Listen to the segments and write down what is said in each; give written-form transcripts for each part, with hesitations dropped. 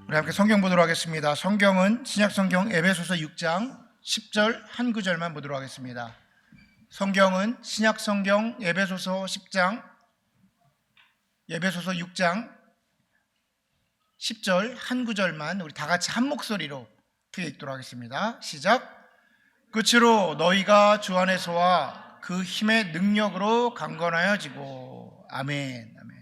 우리 함께 성경 보도록 하겠습니다. 성경은 신약성경 에베소서 6장 10절 한 구절만 보도록 하겠습니다. 성경은 신약성경 에베소서 6장 10절 한 구절만 우리 다 같이 한 목소리로 크게 읽도록 하겠습니다. 시작. 끝으로 너희가 주 안에서와 그 힘의 능력으로 강건하여지고. 아멘. 아멘.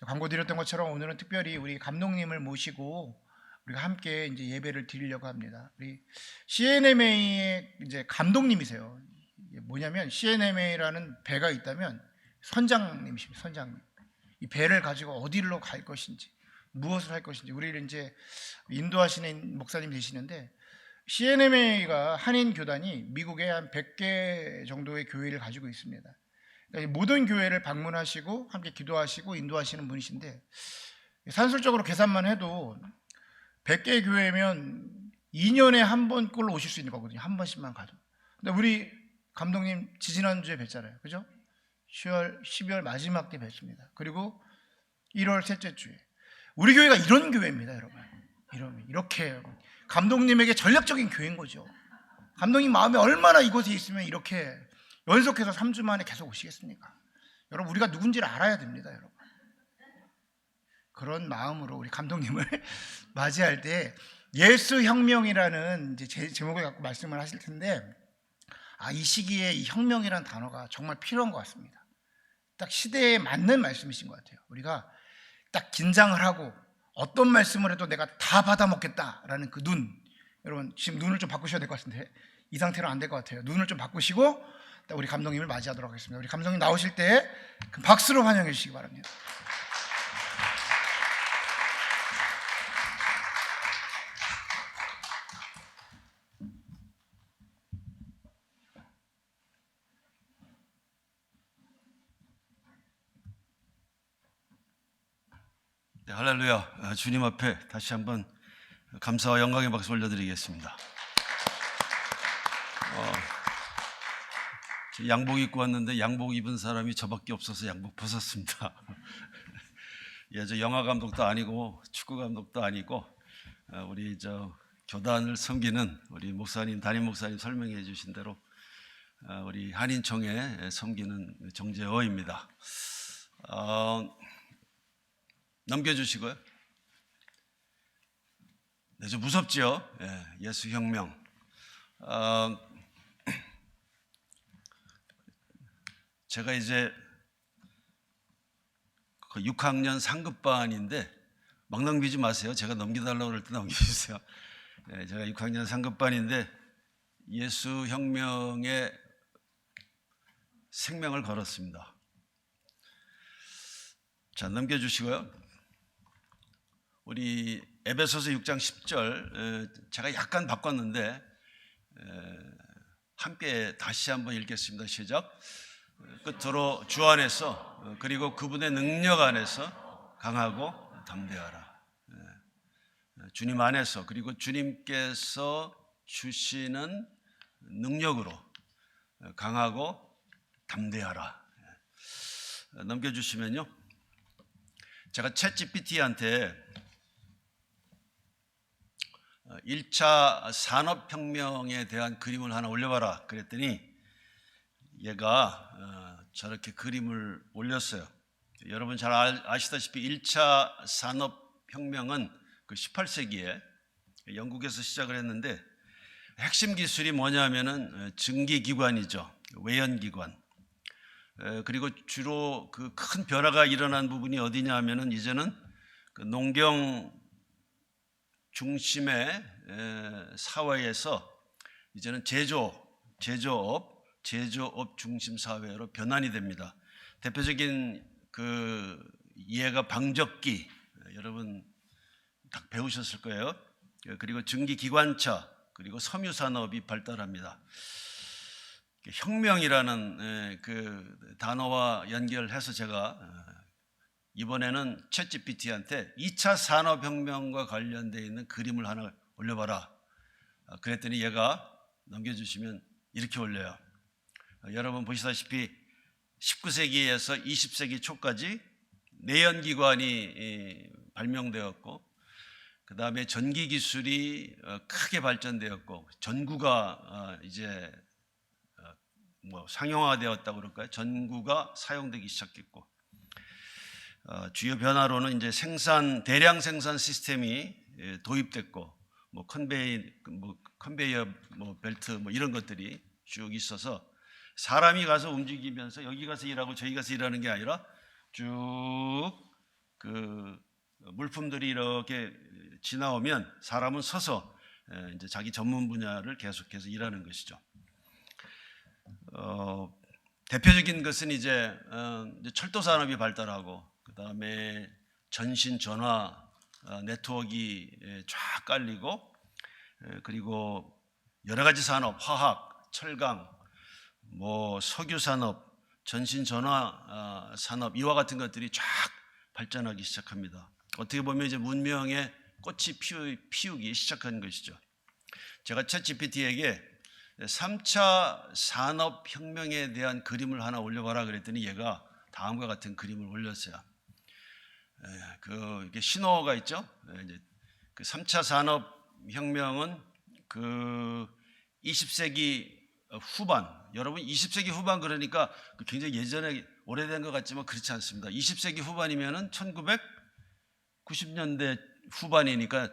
광고 드렸던 것처럼 오늘은 특별히 우리 감독님을 모시고 우리가 함께 이제 예배를 드리려고 합니다. 우리 CNMA의 이제 감독님이세요. 뭐냐면 CNMA라는 배가 있다면 선장님이십니다. 선장님. 이 배를 가지고 어디로 갈 것인지, 무엇을 할 것인지 우리를 이제 인도하시는 목사님 되시는데, CNMA가 한인 교단이 미국에 한 100개 정도의 교회를 가지고 있습니다. 그러니까 모든 교회를 방문하시고 함께 기도하시고 인도하시는 분이신데, 산술적으로 계산만 해도 100개 교회면 2년에 한 번꼴로 오실 수 있는 거거든요. 한 번씩만 가도. 근데 우리 감독님 지지난주에 뵀잖아요. 그죠? 12월 마지막 때 뵀습니다. 그리고 1월 셋째 주에. 우리 교회가 이런 교회입니다, 여러분. 이렇게 감독님에게 전략적인 교회인 거죠. 감독님 마음이 얼마나 이곳에 있으면 이렇게 연속해서 3주 만에 계속 오시겠습니까? 여러분, 우리가 누군지를 알아야 됩니다, 여러분. 그런 마음으로 우리 감독님을 맞이할 때 예수혁명이라는 이제 제목을 갖고 말씀을 하실 텐데, 이 시기에 이 혁명이라는 단어가 정말 필요한 것 같습니다. 딱 시대에 맞는 말씀이신 것 같아요. 우리가 딱 긴장을 하고 어떤 말씀을 해도 내가 다 받아먹겠다라는 그 눈, 여러분 지금 눈을 좀 바꾸셔야 될 것 같은데 이 상태로 안 될 것 같아요. 눈을 좀 바꾸시고 우리 감독님을 맞이하도록 하겠습니다. 우리 감독님 나오실 때 박수로 환영해 주시기 바랍니다. 네, 할렐루야. 주님 앞에 다시 한번 감사와 영광의 박수 올려드리겠습니다. 양복 입고 왔는데 양복 입은 사람이 저밖에 없어서 양복 벗었습니다. 예, 저 영화 감독도 아니고 축구 감독도 아니고 우리 교단을 섬기는 우리 목사님, 담임 목사님 설명해 주신 대로 우리 한인총회 섬기는 정재호입니다. 넘겨주시고요. 네, 좀 무섭지요? 예, 예수혁명. 제가 이제 6학년 상급반인데 막 넘기지 마세요. 제가 넘기달라고 그럴 때 넘겨주세요. 예, 제가 6학년 상급반인데 예수혁명에 생명을 걸었습니다. 자, 넘겨주시고요. 우리 에베소서 6장 10절 제가 약간 바꿨는데 함께 다시 한번 읽겠습니다. 시작. 끝으로 주 안에서 그리고 그분의 능력 안에서 강하고 담대하라. 주님 안에서 그리고 주님께서 주시는 능력으로 강하고 담대하라. 넘겨주시면요. 제가 챗GPT한테 1차 산업혁명에 대한 그림을 하나 올려봐라 그랬더니 얘가 저렇게 그림을 올렸어요. 여러분 잘 아시다시피 1차 산업혁명은 그 18세기에 영국에서 시작을 했는데 핵심 기술이 뭐냐면은 증기기관이죠. 외연기관. 그리고 주로 그 큰 변화가 일어난 부분이 어디냐 하면은 이제는 그 농경 중심의 사회에서 이제는 제조업 중심 사회로 변환이 됩니다. 대표적인 그 예가 방적기, 여러분 딱 배우셨을 거예요. 그리고 증기기관차, 그리고 섬유산업이 발달합니다. 혁명이라는 그 단어와 연결해서 제가 이번에는 챗GPT한테 2차 산업혁명과 관련되어 있는 그림을 하나 올려봐라 그랬더니 얘가 넘겨주시면 이렇게 올려요. 여러분 보시다시피 19세기에서 20세기 초까지 내연기관이 발명되었고 그 다음에 전기 기술이 크게 발전되었고 전구가 이제 뭐 상용화되었다고 그럴까요? 전구가 사용되기 시작했고 주요 변화로는 이제 대량 생산 시스템이 도입됐고 뭐 컨베이어 벨트 뭐 이런 것들이 쭉 있어서 사람이 가서 움직이면서 여기 가서 일하고 저기 가서 일하는 게 아니라 쭉 그 물품들이 이렇게 지나오면 사람은 서서 이제 자기 전문 분야를 계속해서 일하는 것이죠. 대표적인 것은 이제 철도 산업이 발달하고 그 다음에 전신 전화 네트워크가 쫙 깔리고 그리고 여러 가지 산업, 화학, 철강, 뭐 석유 산업, 전신 전화 산업 이와 같은 것들이 쫙 발전하기 시작합니다. 어떻게 보면 이제 문명의 꽃이 피우기 시작한 것이죠. 제가 챗GPT에게 3차 산업혁명에 대한 그림을 하나 올려봐라 그랬더니 얘가 다음과 같은 그림을 올렸어요. 이게 신호가 있죠. 이제 그 3차 산업혁명은 그 20세기 후반, 여러분 20세기 후반 그러니까 굉장히 예전에 오래된 것 같지만 그렇지 않습니다. 20세기 후반이면은 1990년대 후반이니까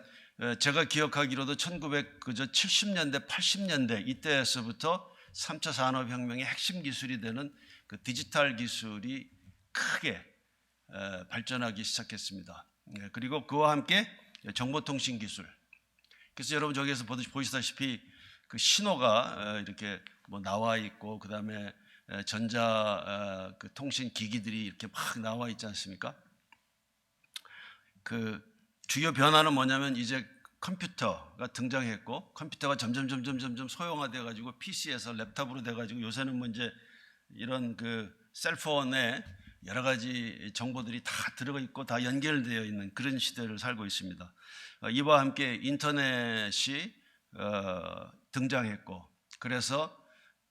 제가 기억하기로도 1970년대, 80년대 이때에서부터 3차 산업혁명의 핵심 기술이 되는 그 디지털 기술이 크게 발전하기 시작했습니다. 그리고 그와 함께 정보통신 기술. 그래서 여러분 저기에서 보시다시피 그 신호가 이렇게 뭐 나와 있고 그 다음에 전자 그 통신 기기들이 이렇게 막 나와 있지 않습니까? 그 주요 변화는 뭐냐면 이제 컴퓨터가 등장했고 컴퓨터가 점점 소형화돼 가지고 PC에서 랩탑으로 돼 가지고 요새는 뭐 이제 이런 그 셀폰에 여러 가지 정보들이 다 들어가 있고 다 연결되어 있는 그런 시대를 살고 있습니다. 이와 함께 인터넷이 등장했고 그래서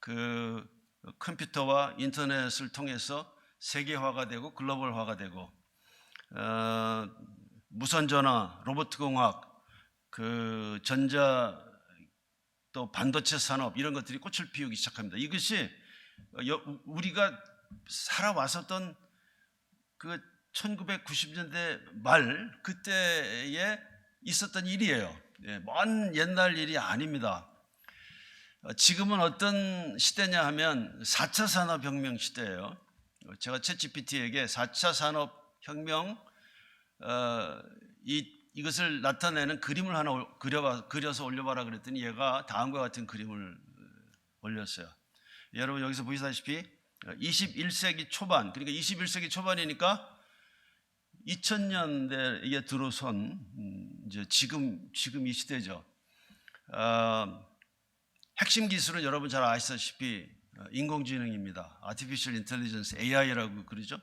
그 컴퓨터와 인터넷을 통해서 세계화가 되고 글로벌화가 되고 무선전화, 로봇공학, 그 전자 또 반도체 산업 이런 것들이 꽃을 피우기 시작합니다. 이것이 우리가 살아왔었던 그 1990년대 말 그때에 있었던 일이에요. 먼 옛날 일이 아닙니다. 지금은 어떤 시대냐 하면 4차 산업혁명 시대예요. 제가 챗GPT에게 4차 산업혁명 이것을 나타내는 그림을 하나 그려서 올려봐라 그랬더니 얘가 다음과 같은 그림을 올렸어요. 여러분 여기서 보시다시피 21세기 초반, 그러니까 21세기 초반이니까 2000년대에 들어선 이제 지금 이 시대죠. 핵심 기술은 여러분 잘 아시다시피 인공지능입니다. Artificial Intelligence, AI라고 그러죠.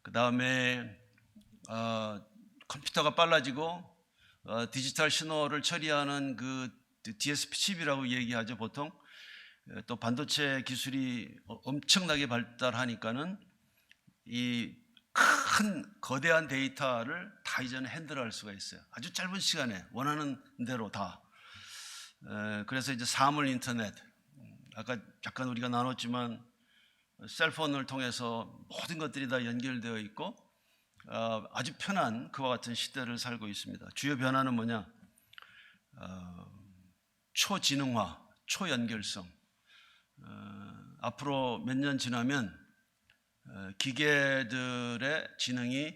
그 다음에 컴퓨터가 빨라지고 디지털 신호를 처리하는 그 DSP 칩이라고 얘기하죠 보통. 또 반도체 기술이 엄청나게 발달하니까는 이 큰 거대한 데이터를 다 이제는 핸들할 수가 있어요. 아주 짧은 시간에 원하는 대로 다. 그래서 이제 사물 인터넷, 아까 잠깐 우리가 나눴지만 셀폰을 통해서 모든 것들이 다 연결되어 있고 아주 편한 그와 같은 시대를 살고 있습니다. 주요 변화는 뭐냐? 초지능화, 초연결성. 앞으로 몇 년 지나면 기계들의 지능이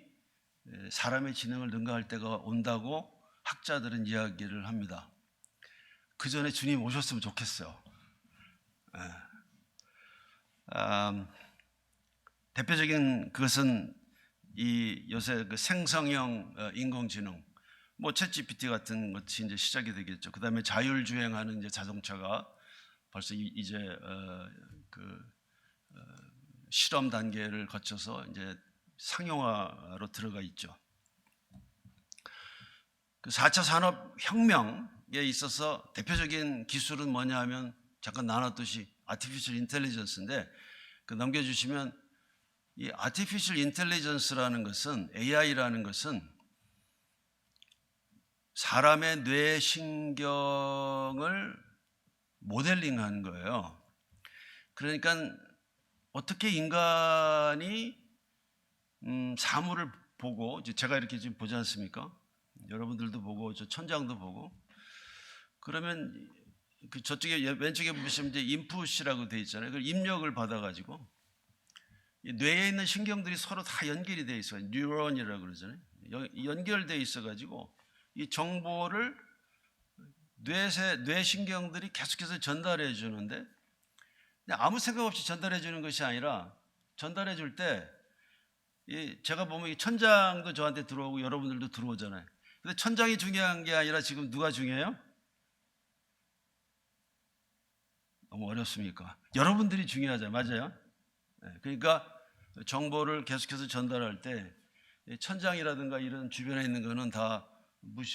사람의 지능을 능가할 때가 온다고 학자들은 이야기를 합니다. 그 전에 주님 오셨으면 좋겠어요. 대표적인 그것은 이 요새 그 생성형 인공지능, 뭐 챗GPT 같은 것이 이제 시작이 되겠죠. 그 다음에 자율주행하는 이제 자동차가 벌써 이제 실험 단계를 거쳐서 이제 상용화로 들어가 있죠. 그 4차 산업혁명에 있어서 대표적인 기술은 뭐냐 하면 잠깐 나눴듯이 Artificial Intelligence인데 그 넘겨주시면 이 Artificial Intelligence라는 것은 AI라는 것은 사람의 뇌 신경을 모델링한 거예요. 그러니까 어떻게 인간이 사물을 보고, 이제 제가 이렇게 지금 보지 않습니까? 여러분들도 보고 저 천장도 보고, 그러면 그 저쪽에 왼쪽에 보시면 이제 인풋이라고 돼 있잖아요. 그 입력을 받아가지고 이 뇌에 있는 신경들이 서로 다 연결이 돼 있어요. 뉴런이라고 그러잖아요. 연결돼 있어가지고 이 정보를 뇌 신경들이 계속해서 전달해 주는데, 그냥 아무 생각 없이 전달해 주는 것이 아니라, 전달해 줄 때 제가 보면 이 천장도 저한테 들어오고 여러분들도 들어오잖아요. 근데 천장이 중요한 게 아니라 지금 누가 중요해요? 너무 어렵습니까? 여러분들이 중요하잖아요. 맞아요? 그러니까 정보를 계속해서 전달할 때 천장이라든가 이런 주변에 있는 거는 다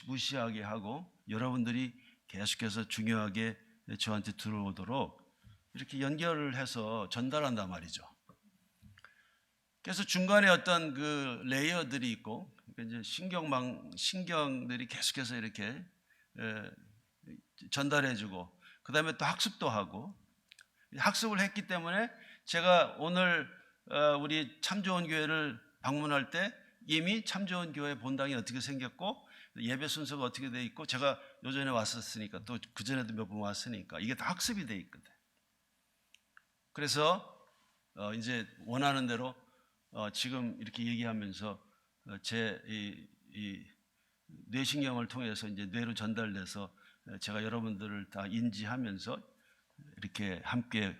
무시하게 하고, 여러분들이 계속해서 중요하게 저한테 들어오도록 이렇게 연결을 해서 전달한단 말이죠. 그래서 중간에 어떤 그 레이어들이 있고, 이제 신경들이 계속해서 이렇게 전달해주고, 그 다음에 또 학습도 하고, 학습을 했기 때문에 제가 오늘 우리 참 좋은 교회를 방문할 때 이미 참 좋은 교회 본당이 어떻게 생겼고 예배 순서가 어떻게 돼 있고, 제가 요전에 왔었으니까 또 그전에도 몇 번 왔으니까 이게 다 학습이 돼 있거든. 그래서 이제 원하는 대로 지금 이렇게 얘기하면서 제 이 뇌신경을 통해서 이제 뇌로 전달돼서 제가 여러분들을 다 인지하면서 이렇게 함께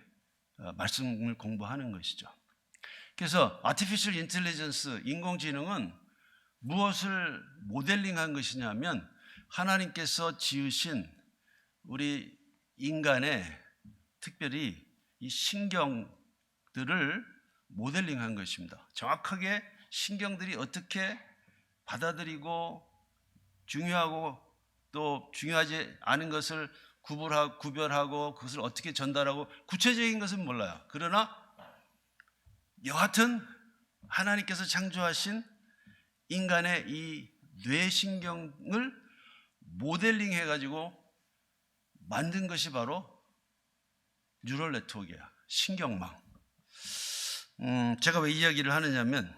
말씀을 공부하는 것이죠. 그래서 아티피셜 인텔리전스, 인공지능은 무엇을 모델링한 것이냐면, 하나님께서 지으신 우리 인간의 특별히 이 신경들을 모델링한 것입니다. 정확하게 신경들이 어떻게 받아들이고 중요하고 또 중요하지 않은 것을 구별하고 그것을 어떻게 전달하고, 구체적인 것은 몰라요. 그러나 여하튼 하나님께서 창조하신 인간의 이 뇌신경을 모델링 해가지고 만든 것이 바로 뉴럴 네트워크야. 신경망. 제가 왜 이 이야기를 하느냐면,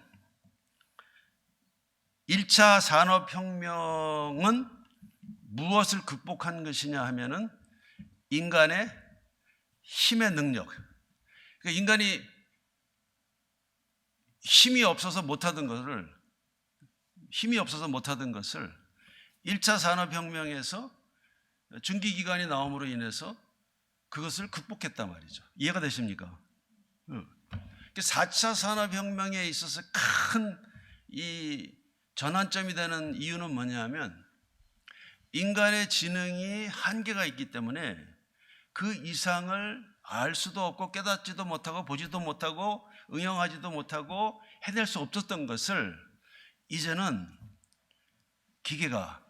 1차 산업혁명은 무엇을 극복한 것이냐 하면은 인간의 힘의 능력. 그러니까 인간이 힘이 없어서 못하던 것을 1차 산업혁명에서 증기기관이 나옴으로 인해서 그것을 극복했단 말이죠. 이해가 되십니까? 4차 산업혁명에 있어서 큰 이 전환점이 되는 이유는 뭐냐면, 인간의 지능이 한계가 있기 때문에 그 이상을 알 수도 없고 깨닫지도 못하고 보지도 못하고 응용하지도 못하고 해낼 수 없었던 것을 이제는 기계가,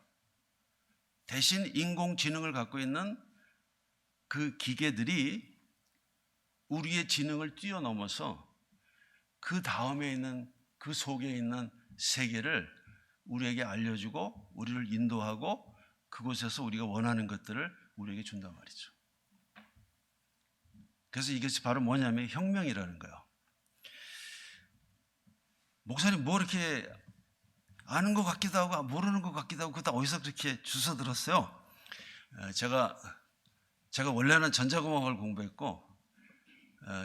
대신 인공지능을 갖고 있는 그 기계들이 우리의 지능을 뛰어넘어서 그 다음에 있는, 그 속에 있는 세계를 우리에게 알려주고 우리를 인도하고 그곳에서 우리가 원하는 것들을 우리에게 준단 말이죠. 그래서 이것이 바로 뭐냐면 혁명이라는 거예요. 목사님 뭐 이렇게 아는 것 같기도 하고 모르는 것 같기도 하고, 그다 어디서 그렇게 주워 들었어요? 제가 원래는 전자공학을 공부했고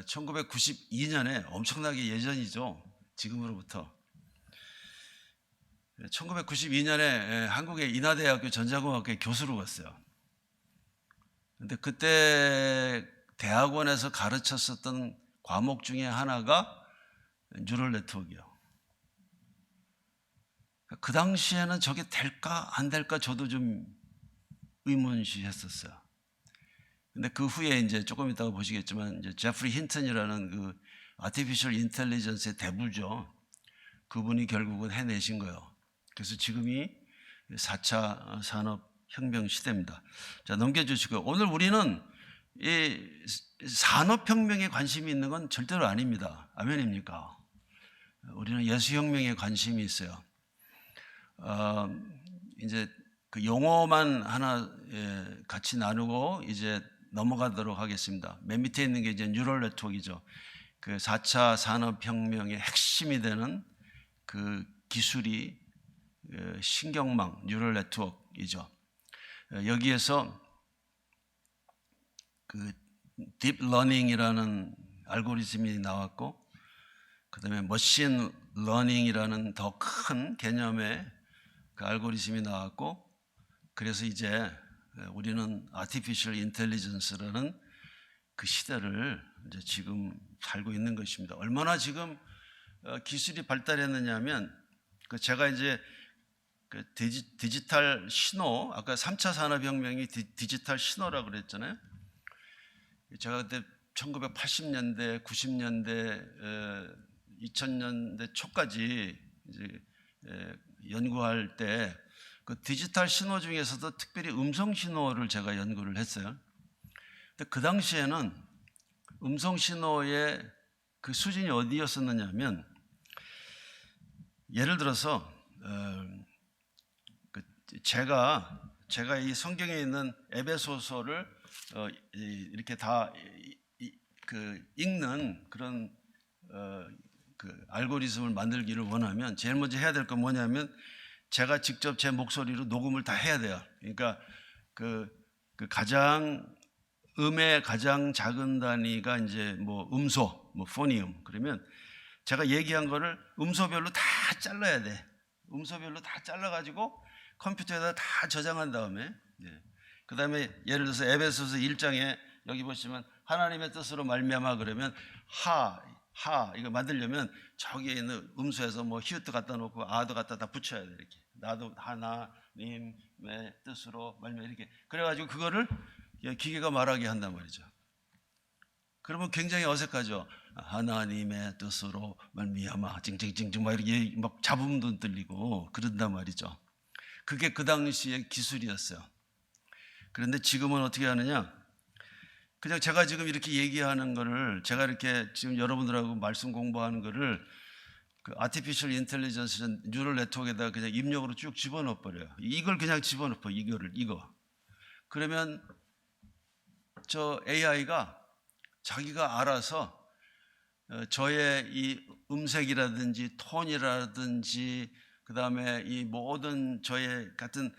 1992년에 엄청나게 예전이죠. 지금으로부터 1992년에 한국의 인하대학교 전자공학과에 교수로 갔어요. 근데 그때 대학원에서 가르쳤었던 과목 중에 하나가 뉴럴 네트워크예요. 그 당시에는 저게 될까 안 될까 저도 좀 의문시했었어요. 근데 그 후에 이제 조금 이따가 보시겠지만 이제 제프리 힌튼이라는 그 아티피셜 인텔리전스의 대부죠. 그분이 결국은 해내신 거예요. 그래서 지금이 4차 산업혁명 시대입니다. 자, 넘겨주시고요. 오늘 우리는 이 산업혁명에 관심이 있는 건 절대로 아닙니다. 아멘입니까? 우리는 예수혁명에 관심이 있어요. 이제 그 용어만 하나 같이 나누고 이제 넘어가도록 하겠습니다. 맨 밑에 있는 게 이제 뉴럴 네트워크이죠. 그 4차 산업혁명의 핵심이 되는 그 기술이 신경망 뉴럴 네트워크이죠. 여기에서 그 딥러닝이라는 알고리즘이 나왔고, 그다음에 머신 러닝이라는 더 큰 개념의 그 알고리즘이 나왔고, 그래서 이제 우리는 아티피셜 인텔리전스라는 그 시대를 이제 지금 살고 있는 것입니다. 얼마나 지금 기술이 발달했느냐면, 그 제가 이제 그 디지털 신호, 아까 3차 산업혁명이 디지털 신호라고 그랬잖아요. 제가 그때 1980년대, 90년대, 2000년대 초까지 이제 연구할 때 그 디지털 신호 중에서도 특별히 음성 신호를 제가 연구를 했어요. 근데 그 당시에는 음성 신호의 그 수준이 어디였었느냐면, 예를 들어서 제가 이 성경에 있는 에베소서를 이렇게 다 읽는 그런 그 알고리즘을 만들기를 원하면 제일 먼저 해야 될 건 뭐냐면, 제가 직접 제 목소리로 녹음을 다 해야 돼요. 그러니까 그 가장 음의 가장 작은 단위가 이제 뭐 음소, 뭐 포니움. 그러면 제가 얘기한 거를 음소별로 다 잘라야 돼. 음소별로 다 잘라가지고 컴퓨터에다 다 저장한 다음에, 그 다음에 예를 들어서 에베소서 1장에 여기 보시면 하나님의 뜻으로 말미암아 그러면 하 이거 만들려면 저기에 있는 음소에서 뭐 히읗도 갖다 놓고 아도 갖다 다 붙여야 돼. 이렇게 나도 하나님의 뜻으로 말미암아 이렇게 그래가지고 그거를 기계가 말하게 한단 말이죠. 그러면 굉장히 어색하죠. 하나님의 뜻으로 말미암아 찡찡찡찡 막 이렇게 막 잡음도 들리고 그런단 말이죠. 그게 그 당시의 기술이었어요. 그런데 지금은 어떻게 하느냐? 그냥 제가 지금 이렇게 얘기하는 거를, 제가 이렇게 지금 여러분들하고 말씀 공부하는 거를 그 아티피셜 인텔리전스 뉴럴 네트워크에다가 그냥 입력으로 쭉 집어넣어 버려요. 이걸 그냥 집어넣어, 이거. 그러면 저 AI가 자기가 알아서 저의 이 음색이라든지 톤이라든지 그다음에 이 모든 저의 같은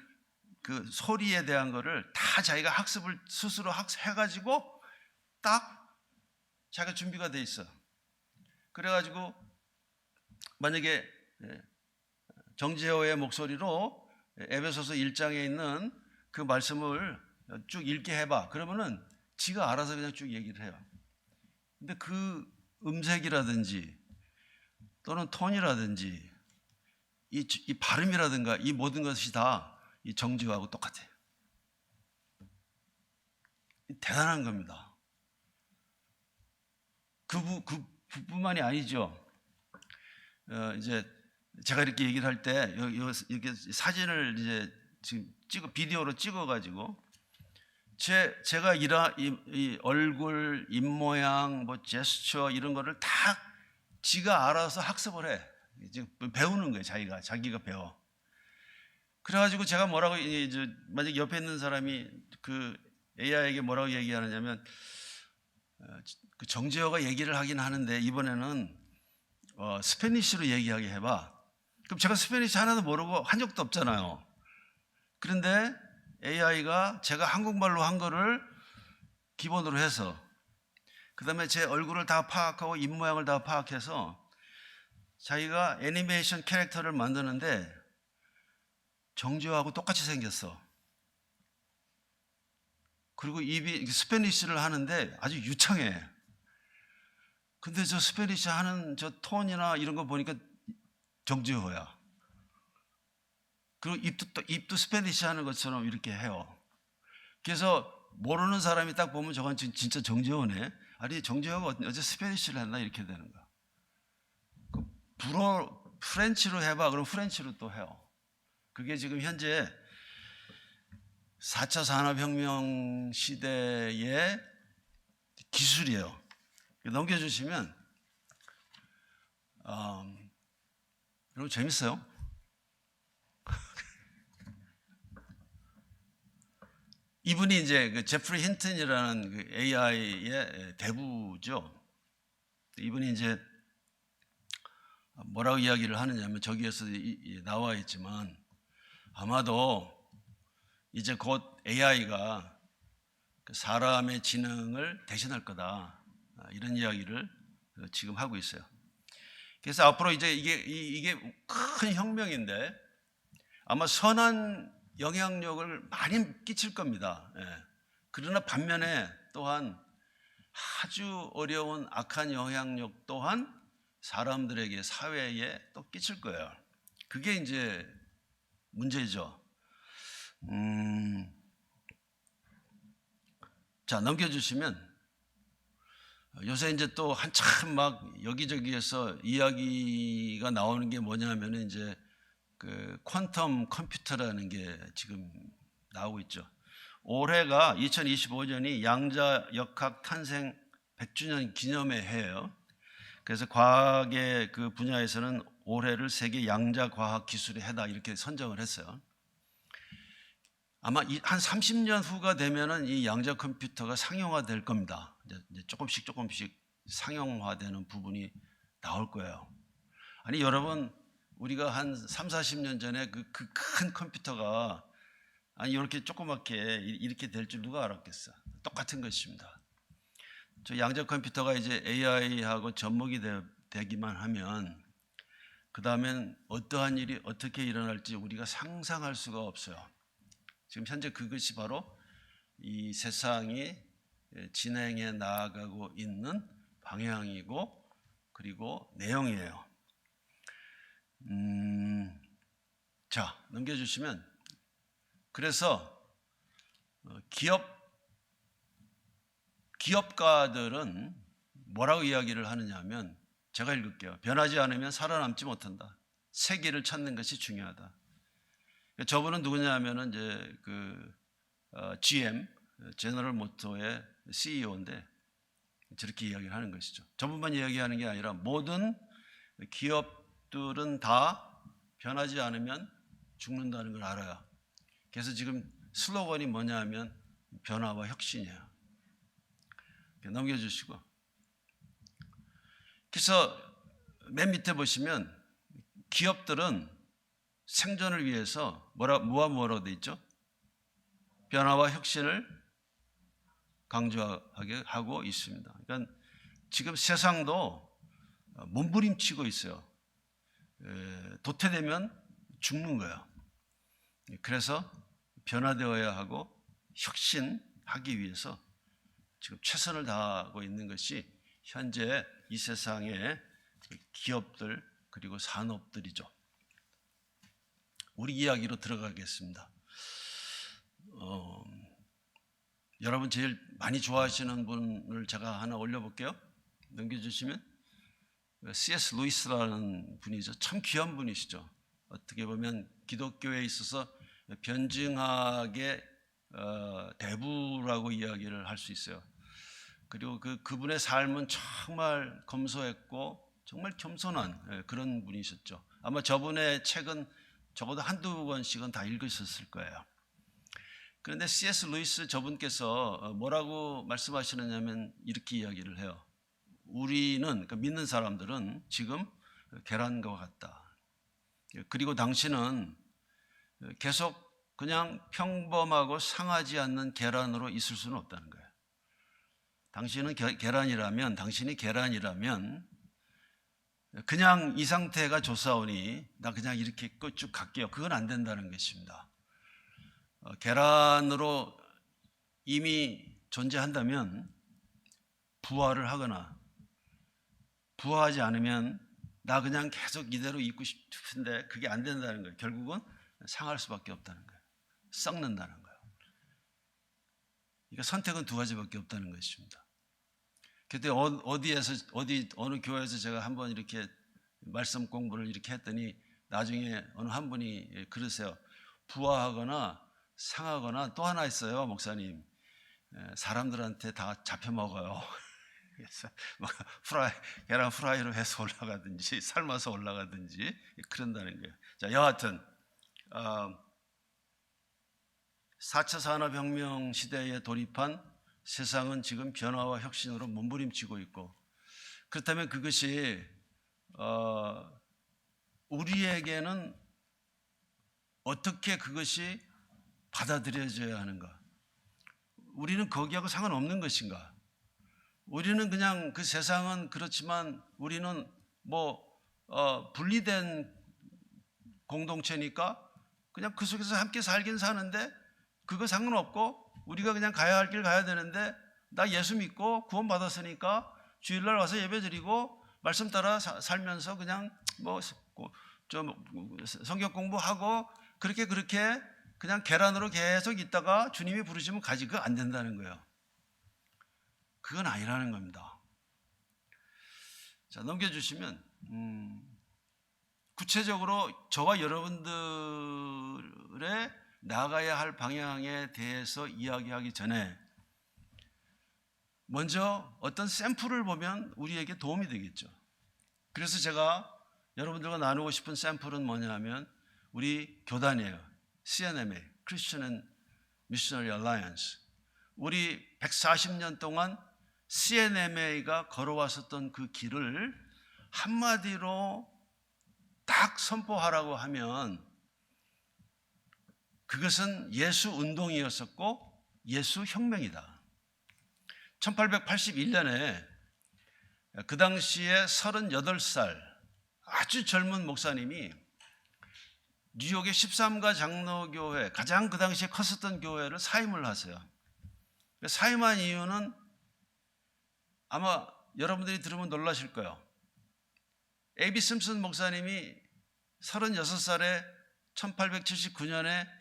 그 소리에 대한 거를 다 자기가 학습을 스스로 해가지고 딱 자기가 준비가 돼 있어. 그래가지고 만약에 정재호의 목소리로 에베소서 1장에 있는 그 말씀을 쭉 읽게 해봐. 그러면은 지가 알아서 그냥 쭉 얘기를 해요. 근데 그 음색이라든지 또는 톤이라든지 이 발음이라든가 이 모든 것이 다 이 정지호하고 똑같아요. 대단한 겁니다. 그뿐만이 아니죠. 이제 제가 이렇게 얘기를 할 때 이렇게 사진을 이제 지금 비디오로 찍어가지고 제가 이 얼굴, 입 모양, 뭐 제스처 이런 거를 다 지가 알아서 학습을 해. 이제 배우는 거예요. 자기가 배워. 그래가지고 제가 뭐라고 만약 옆에 있는 사람이 그 AI에게 뭐라고 얘기하느냐면, 그 정재호가 얘기를 하긴 하는데 이번에는 스페니쉬로 얘기하게 해봐. 그럼 제가 스페니쉬 하나도 모르고 한 적도 없잖아요. 그런데 AI가 제가 한국말로 한 거를 기본으로 해서 그 다음에 제 얼굴을 다 파악하고 입 모양을 다 파악해서 자기가 애니메이션 캐릭터를 만드는데 정재호하고 똑같이 생겼어. 그리고 입이 스페니쉬를 하는데 아주 유창해. 근데 저 스페니쉬 하는 저 톤이나 이런 거 보니까 정재호야. 그리고 입도 스페니쉬 하는 것처럼 이렇게 해요. 그래서 모르는 사람이 딱 보면 저건 진짜 정재호네. 아니 정재호가 어제 스페니쉬를 했나 이렇게 되는 거야. 프렌치로 해봐. 그럼 프렌치로 또 해요. 그게 지금 현재 4차 산업혁명 시대의 기술이에요. 넘겨주시면 여러분 재밌어요? 이분이 이제 그 제프리 힌튼이라는 그 AI의 대부죠. 이분이 이제 뭐라고 이야기를 하느냐면 저기에서 나와 있지만 아마도 이제 곧 AI가 사람의 지능을 대신할 거다, 이런 이야기를 지금 하고 있어요. 그래서 앞으로 이제 이게 큰 혁명인데 아마 선한 영향력을 많이 끼칠 겁니다. 예. 그러나 반면에 또한 아주 어려운 악한 영향력 또한 사람들에게, 사회에 또 끼칠 거예요. 그게 이제 문제죠. 자, 넘겨주시면 요새 이제 또 한참 막 여기저기에서 이야기가 나오는 게 뭐냐면은 이제 그 퀀텀 컴퓨터라는 게 지금 나오고 있죠. 올해가 2025년이 양자역학 탄생 100주년 기념의 해예요. 그래서 과학의 그 분야에서는 올해를 세계 양자과학 기술의 해다 이렇게 선정을 했어요. 아마 한 30년 후가 되면은 이 양자 컴퓨터가 상용화될 겁니다. 이제 조금씩 상용화되는 부분이 나올 거예요. 아니 여러분, 우리가 한 3, 40년 전에 그 큰 컴퓨터가 아니 이렇게 조그맣게 이렇게 될 줄 누가 알았겠어. 똑같은 것입니다. 저 양자 컴퓨터가 이제 AI하고 접목이 되기만 하면 그 다음엔 어떠한 일이 어떻게 일어날지 우리가 상상할 수가 없어요. 지금 현재 그것이 바로 이 세상이 진행해 나아가고 있는 방향이고 그리고 내용이에요. 자, 넘겨주시면, 그래서 기업가들은 뭐라고 이야기를 하느냐 하면, 제가 읽을게요. 변하지 않으면 살아남지 못한다. 새 길을 찾는 것이 중요하다. 저분은 누구냐 하면은 이제 그 GM, 제너럴 모터의 CEO인데 저렇게 이야기를 하는 것이죠. 저분만 이야기하는 게 아니라 모든 기업들은 다 변하지 않으면 죽는다는 걸 알아요. 그래서 지금 슬로건이 뭐냐 하면 변화와 혁신이에요. 넘겨주시고, 그래서 맨 밑에 보시면 기업들은 생존을 위해서 뭐라고 돼 있죠? 변화와 혁신을 강조하게 하고 있습니다. 그러니까 지금 세상도 몸부림치고 있어요. 도태되면 죽는 거예요. 그래서 변화되어야 하고 혁신하기 위해서 지금 최선을 다하고 있는 것이 현재 이 세상의 기업들 그리고 산업들이죠. 우리 이야기로 들어가겠습니다. 여러분 제일 많이 좋아하시는 분을 제가 하나 올려볼게요. 넘겨주시면 C.S. 루이스라는 분이죠. 참 귀한 분이시죠. 어떻게 보면 기독교에 있어서 변증학의 대부라고 이야기를 할 수 있어요. 그리고 그분의 삶은 정말 검소했고 정말 겸손한 그런 분이셨죠. 아마 저분의 책은 적어도 한두 권씩은 다 읽으셨을 거예요. 그런데 C.S. 루이스 저분께서 뭐라고 말씀하시느냐면 이렇게 이야기를 해요. 우리는, 그러니까 믿는 사람들은 지금 계란과 같다. 그리고 당신은 계속 그냥 평범하고 상하지 않는 계란으로 있을 수는 없다는 거예요. 당신이 계란이라면 그냥 이 상태가 좋사오니 나 그냥 이렇게 쭉 갈게요. 그건 안 된다는 것입니다. 계란으로 이미 존재한다면 부화를 하거나 부화하지 않으면 나 그냥 계속 이대로 있고 싶은데 그게 안 된다는 거예요. 결국은 상할 수밖에 없다는 거예요. 썩는다는 거예요. 그러니까 선택은 두 가지밖에 없다는 것입니다. 그때 어느 교회에서 제가 한번 이렇게 말씀 공부를 이렇게 했더니 나중에 어느 한 분이 그러세요. 부화하거나 상하거나 또 하나 있어요, 목사님. 사람들한테 다 잡혀 먹어요. 그래서 계란 후라이로 해서 올라가든지 삶아서 올라가든지 그런다는 거예요. 자, 여하튼 4차 산업혁명 시대에 돌입한 세상은 지금 변화와 혁신으로 몸부림치고 있고, 그렇다면 그것이 우리에게는 어떻게 그것이 받아들여져야 하는가? 우리는 거기하고 상관없는 것인가? 우리는 그냥 그 세상은 그렇지만 우리는 분리된 공동체니까 그냥 그 속에서 함께 살긴 사는데 그거 상관없고 우리가 그냥 가야 할 길 가야 되는데, 나 예수 믿고 구원 받았으니까 주일날 와서 예배드리고 말씀 따라 살면서 그냥 좀 성경 공부하고 그렇게 그냥 계란으로 계속 있다가 주님이 부르시면 가지. 그거 안 된다는 거예요. 그건 아니라는 겁니다. 자, 넘겨주시면 구체적으로 저와 여러분들의 나가야 할 방향에 대해서 이야기하기 전에 먼저 어떤 샘플을 보면 우리에게 도움이 되겠죠. 그래서 제가 여러분들과 나누고 싶은 샘플은 뭐냐면 우리 교단이에요. CNMA, Christian and Missionary Alliance. 우리 140년 동안 CNMA가 걸어왔었던 그 길을 한마디로 딱 선포하라고 하면 그것은 예수 운동이었었고 예수 혁명이다. 1881년에 그 당시에 38살 아주 젊은 목사님이 뉴욕의 13가 장로교회, 가장 그 당시에 컸었던 교회를 사임을 하세요. 사임한 이유는 아마 여러분들이 들으면 놀라실 거예요. A.B. 심슨 목사님이 36살에 1879년에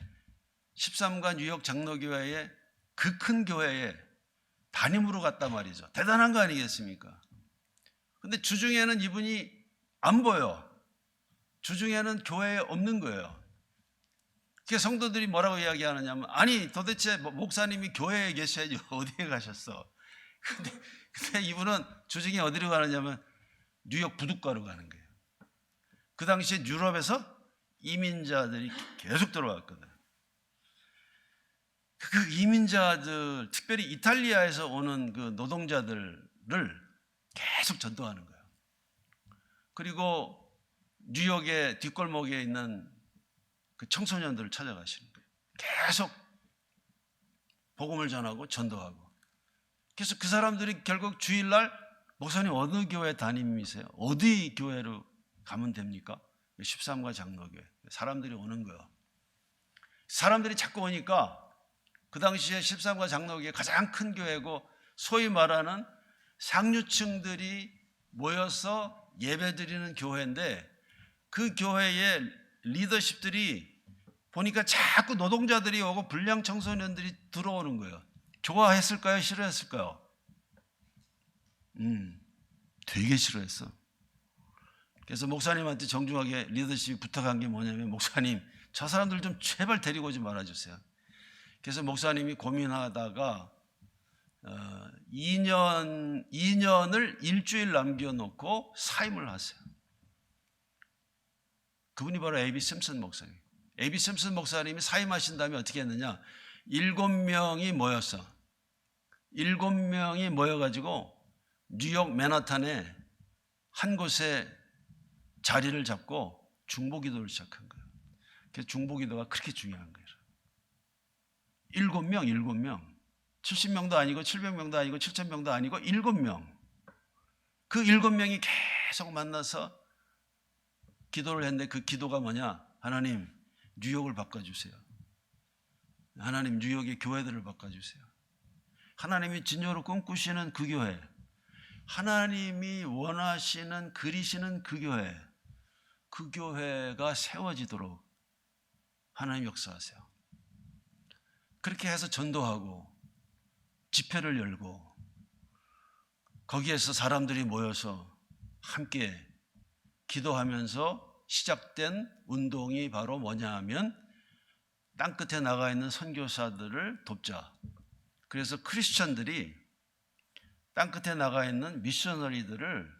13가 뉴욕 장로교회에 그 큰 교회에 담임으로 갔단 말이죠. 대단한 거 아니겠습니까? 근데 주중에는 이분이 안 보여. 주중에는 교회에 없는 거예요. 그래서 성도들이 뭐라고 이야기하느냐면, 아니 도대체 목사님이 교회에 계셔야지 어디에 가셨어? 근데 이분은 주중에 어디로 가느냐면 뉴욕 부둣가로 가는 거예요. 그 당시에 유럽에서 이민자들이 계속 들어왔거든. 그 이민자들, 특별히 이탈리아에서 오는 그 노동자들을 계속 전도하는 거예요. 그리고 뉴욕의 뒷골목에 있는 그 청소년들을 찾아가시는 거예요. 계속 복음을 전하고 전도하고. 그래서 그 사람들이 결국 주일날 목사님 어느 교회 담임이세요? 어디 교회로 가면 됩니까? 13가 장로교회. 사람들이 오는 거예요. 사람들이 자꾸 오니까 그 당시에 13가 장로교회 가장 큰 교회고 소위 말하는 상류층들이 모여서 예배드리는 교회인데, 그 교회의 리더십들이 보니까 자꾸 노동자들이 오고 불량 청소년들이 들어오는 거예요. 좋아했을까요? 싫어했을까요? 되게 싫어했어. 그래서 목사님한테 정중하게 리더십이 부탁한 게 뭐냐면, 목사님 저 사람들 좀 제발 데리고 오지 말아주세요. 그래서 목사님이 고민하다가 2년을 일주일 남겨놓고 사임을 하세요. 그분이 바로 A.B. 심슨 목사님. A.B. 심슨 목사님이 사임하신 다음에 어떻게 했느냐? 7명이 모였어. 7명이 모여가지고 뉴욕 맨하탄에 한 곳에 자리를 잡고 중보기도를 시작한 거예요. 그래서 중보기도가 그렇게 중요한 거예요. 7명. 70명도 아니고 700명도 아니고 7000명도 아니고 7명. 그 7명이 계속 만나서 기도를 했는데, 그 기도가 뭐냐? 하나님 뉴욕을 바꿔주세요. 하나님 뉴욕의 교회들을 바꿔주세요. 하나님이 진정으로 꿈꾸시는 그 교회, 하나님이 원하시는 그리시는 그 교회가 세워지도록 하나님 역사하세요. 그렇게 해서 전도하고 집회를 열고 거기에서 사람들이 모여서 함께 기도하면서 시작된 운동이 바로 뭐냐 하면 땅끝에 나가 있는 선교사들을 돕자. 그래서 크리스천들이 땅끝에 나가 있는 미셔너리들을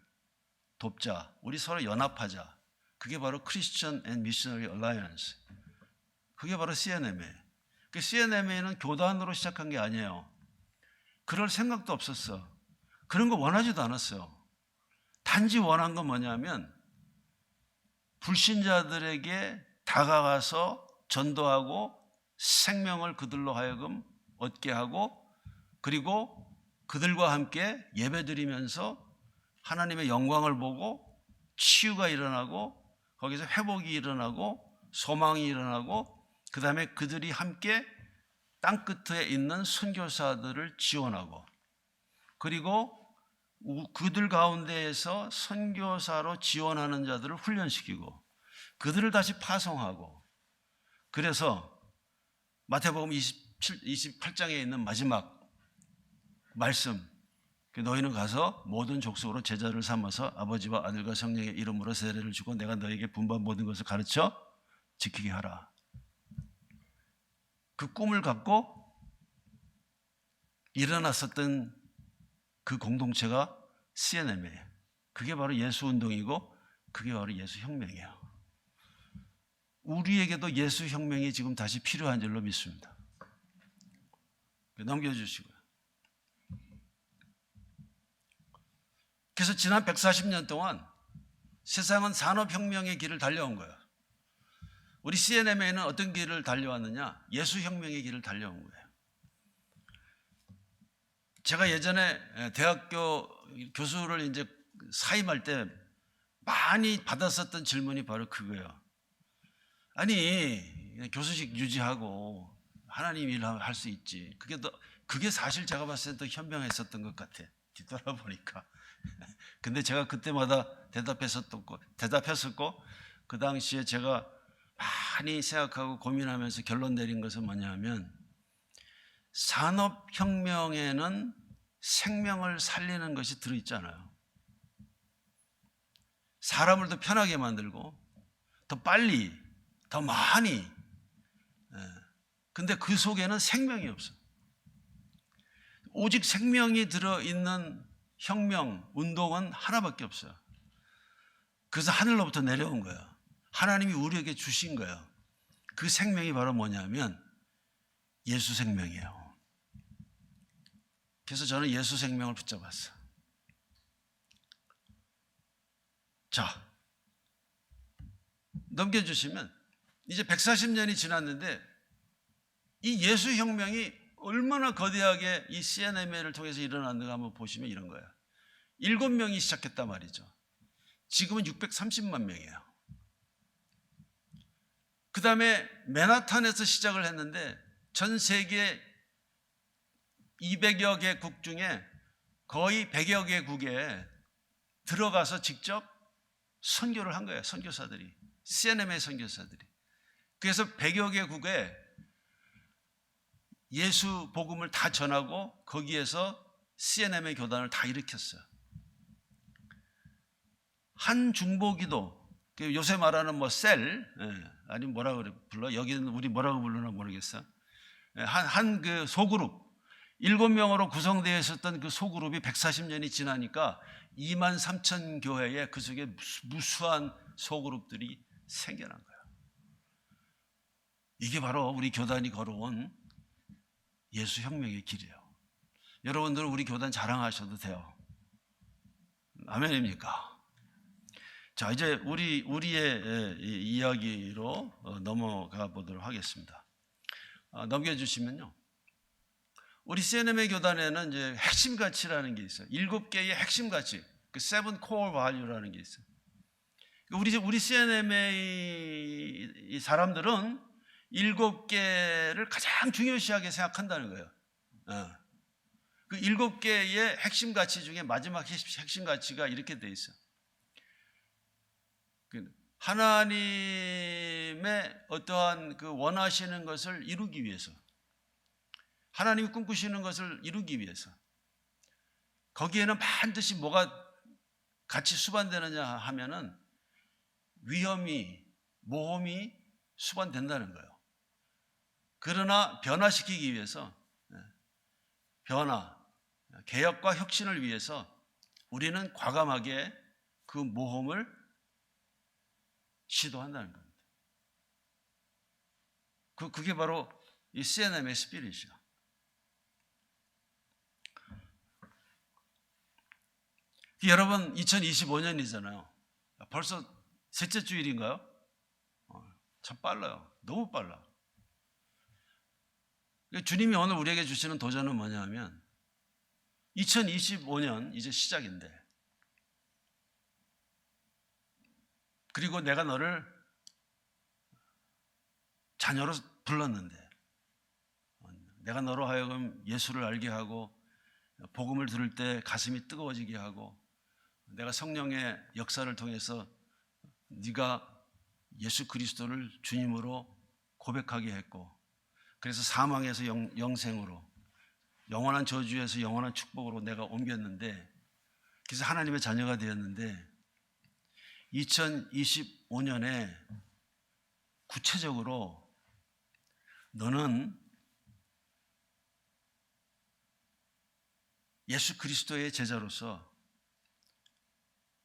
돕자. 우리 서로 연합하자. 그게 바로 Christian and Missionary Alliance. 그게 바로 CNM이에요. 그 CNMA는 교단으로 시작한 게 아니에요. 그럴 생각도 없었어. 그런 거 원하지도 않았어요. 단지 원한 건 뭐냐면 불신자들에게 다가가서 전도하고 생명을 그들로 하여금 얻게 하고, 그리고 그들과 함께 예배드리면서 하나님의 영광을 보고 치유가 일어나고 거기서 회복이 일어나고 소망이 일어나고, 그 다음에 그들이 함께 땅끝에 있는 선교사들을 지원하고, 그리고 그들 가운데에서 선교사로 지원하는 자들을 훈련시키고 그들을 다시 파송하고, 그래서 마태복음 28장에 있는 마지막 말씀, 너희는 가서 모든 족속으로 제자를 삼아서 아버지와 아들과 성령의 이름으로 세례를 주고 내가 너에게 분부한 모든 것을 가르쳐 지키게 하라. 그 꿈을 갖고 일어났었던 그 공동체가 CNM이에요. 그게 바로 예수운동이고 그게 바로 예수혁명이에요. 우리에게도 예수혁명이 지금 다시 필요한 줄로 믿습니다. 넘겨주시고요. 그래서 지난 140년 동안 세상은 산업혁명의 길을 달려온 거예요. 우리 CNMA는 어떤 길을 달려왔느냐? 예수혁명의 길을 달려온 거예요. 제가 예전에 대학교 교수를 이제 사임할 때 많이 받았었던 질문이 바로 그거예요. 아니, 교수직 유지하고 하나님 일을 할 수 있지. 그게 사실 제가 봤을 때 더 현명했었던 것 같아. 뒤돌아보니까. 근데 제가 그때마다 대답했었고, 그 당시에 제가 많이 생각하고 고민하면서 결론 내린 것은 뭐냐면, 산업혁명에는 생명을 살리는 것이 들어있잖아요. 사람을 더 편하게 만들고 더 빨리 더 많이. 근데 그 속에는 생명이 없어. 오직 생명이 들어있는 혁명, 운동은 하나밖에 없어요. 그래서 하늘로부터 내려온 거예요. 하나님이 우리에게 주신 거예요. 그 생명이 바로 뭐냐면 예수 생명이에요. 그래서 저는 예수 생명을 붙잡았어요. 자, 넘겨주시면 이제 140년이 지났는데 이 예수 혁명이 얼마나 거대하게 이 CNMA를 통해서 일어났는가 한번 보시면 이런 거예요. 7명이 시작했단 말이죠. 지금은 630만 명이에요. 그 다음에 맨하탄에서 시작을 했는데 전 세계 200여 개국 중에 거의 100여 개국에 들어가서 직접 선교를 한 거예요. 선교사들이. CNMA 선교사들이. 그래서 100여 개국에 예수 복음을 다 전하고 거기에서 CNMA 교단을 다 일으켰어요. 한 중보기도, 요새 말하는 뭐 셀, 아니 뭐라고 불러? 여기는 우리 뭐라고 부르나 모르겠어. 한 그 소그룹, 7명으로 구성되어 있었던 그 소그룹이 140년이 지나니까 2만 3천 교회에 그 속에 무수한 소그룹들이 생겨난 거예요. 이게 바로 우리 교단이 걸어온 예수혁명의 길이에요. 여러분들은 우리 교단 자랑하셔도 돼요. 아멘입니까? 자, 이제 우리의 이야기로 넘어가 보도록 하겠습니다. 넘겨주시면요. 우리 CNMA 교단에는 이제 핵심 가치라는 게 있어요. 7개의 핵심 가치, 그 seven core value라는 게 있어요. 우리 CNMA 사람들은 7개를 가장 중요시하게 생각한다는 거예요. 그 7개의 핵심 가치 중에 마지막 핵심 가치가 이렇게 돼 있어요. 하나님의 어떠한 그 원하시는 것을 이루기 위해서, 하나님이 꿈꾸시는 것을 이루기 위해서, 거기에는 반드시 뭐가 같이 수반되느냐 하면은 위험이, 모험이 수반된다는 거예요. 그러나 변화시키기 위해서, 변화, 개혁과 혁신을 위해서 우리는 과감하게 그 모험을 시도한다는 겁니다. 그게 바로 이 CNM의 스피릿이야. 여러분 2025년이잖아요. 벌써 셋째 주일인가요? 참 빨라요. 너무 빨라. 주님이 오늘 우리에게 주시는 도전은 뭐냐면 2025년 이제 시작인데, 그리고 내가 너를 자녀로 불렀는데, 내가 너로 하여금 예수를 알게 하고 복음을 들을 때 가슴이 뜨거워지게 하고, 내가 성령의 역사를 통해서 네가 예수 그리스도를 주님으로 고백하게 했고, 그래서 사망에서 영생으로, 영원한 저주에서 영원한 축복으로 내가 옮겼는데, 그래서 하나님의 자녀가 되었는데 2025년에 구체적으로 너는 예수 그리스도의 제자로서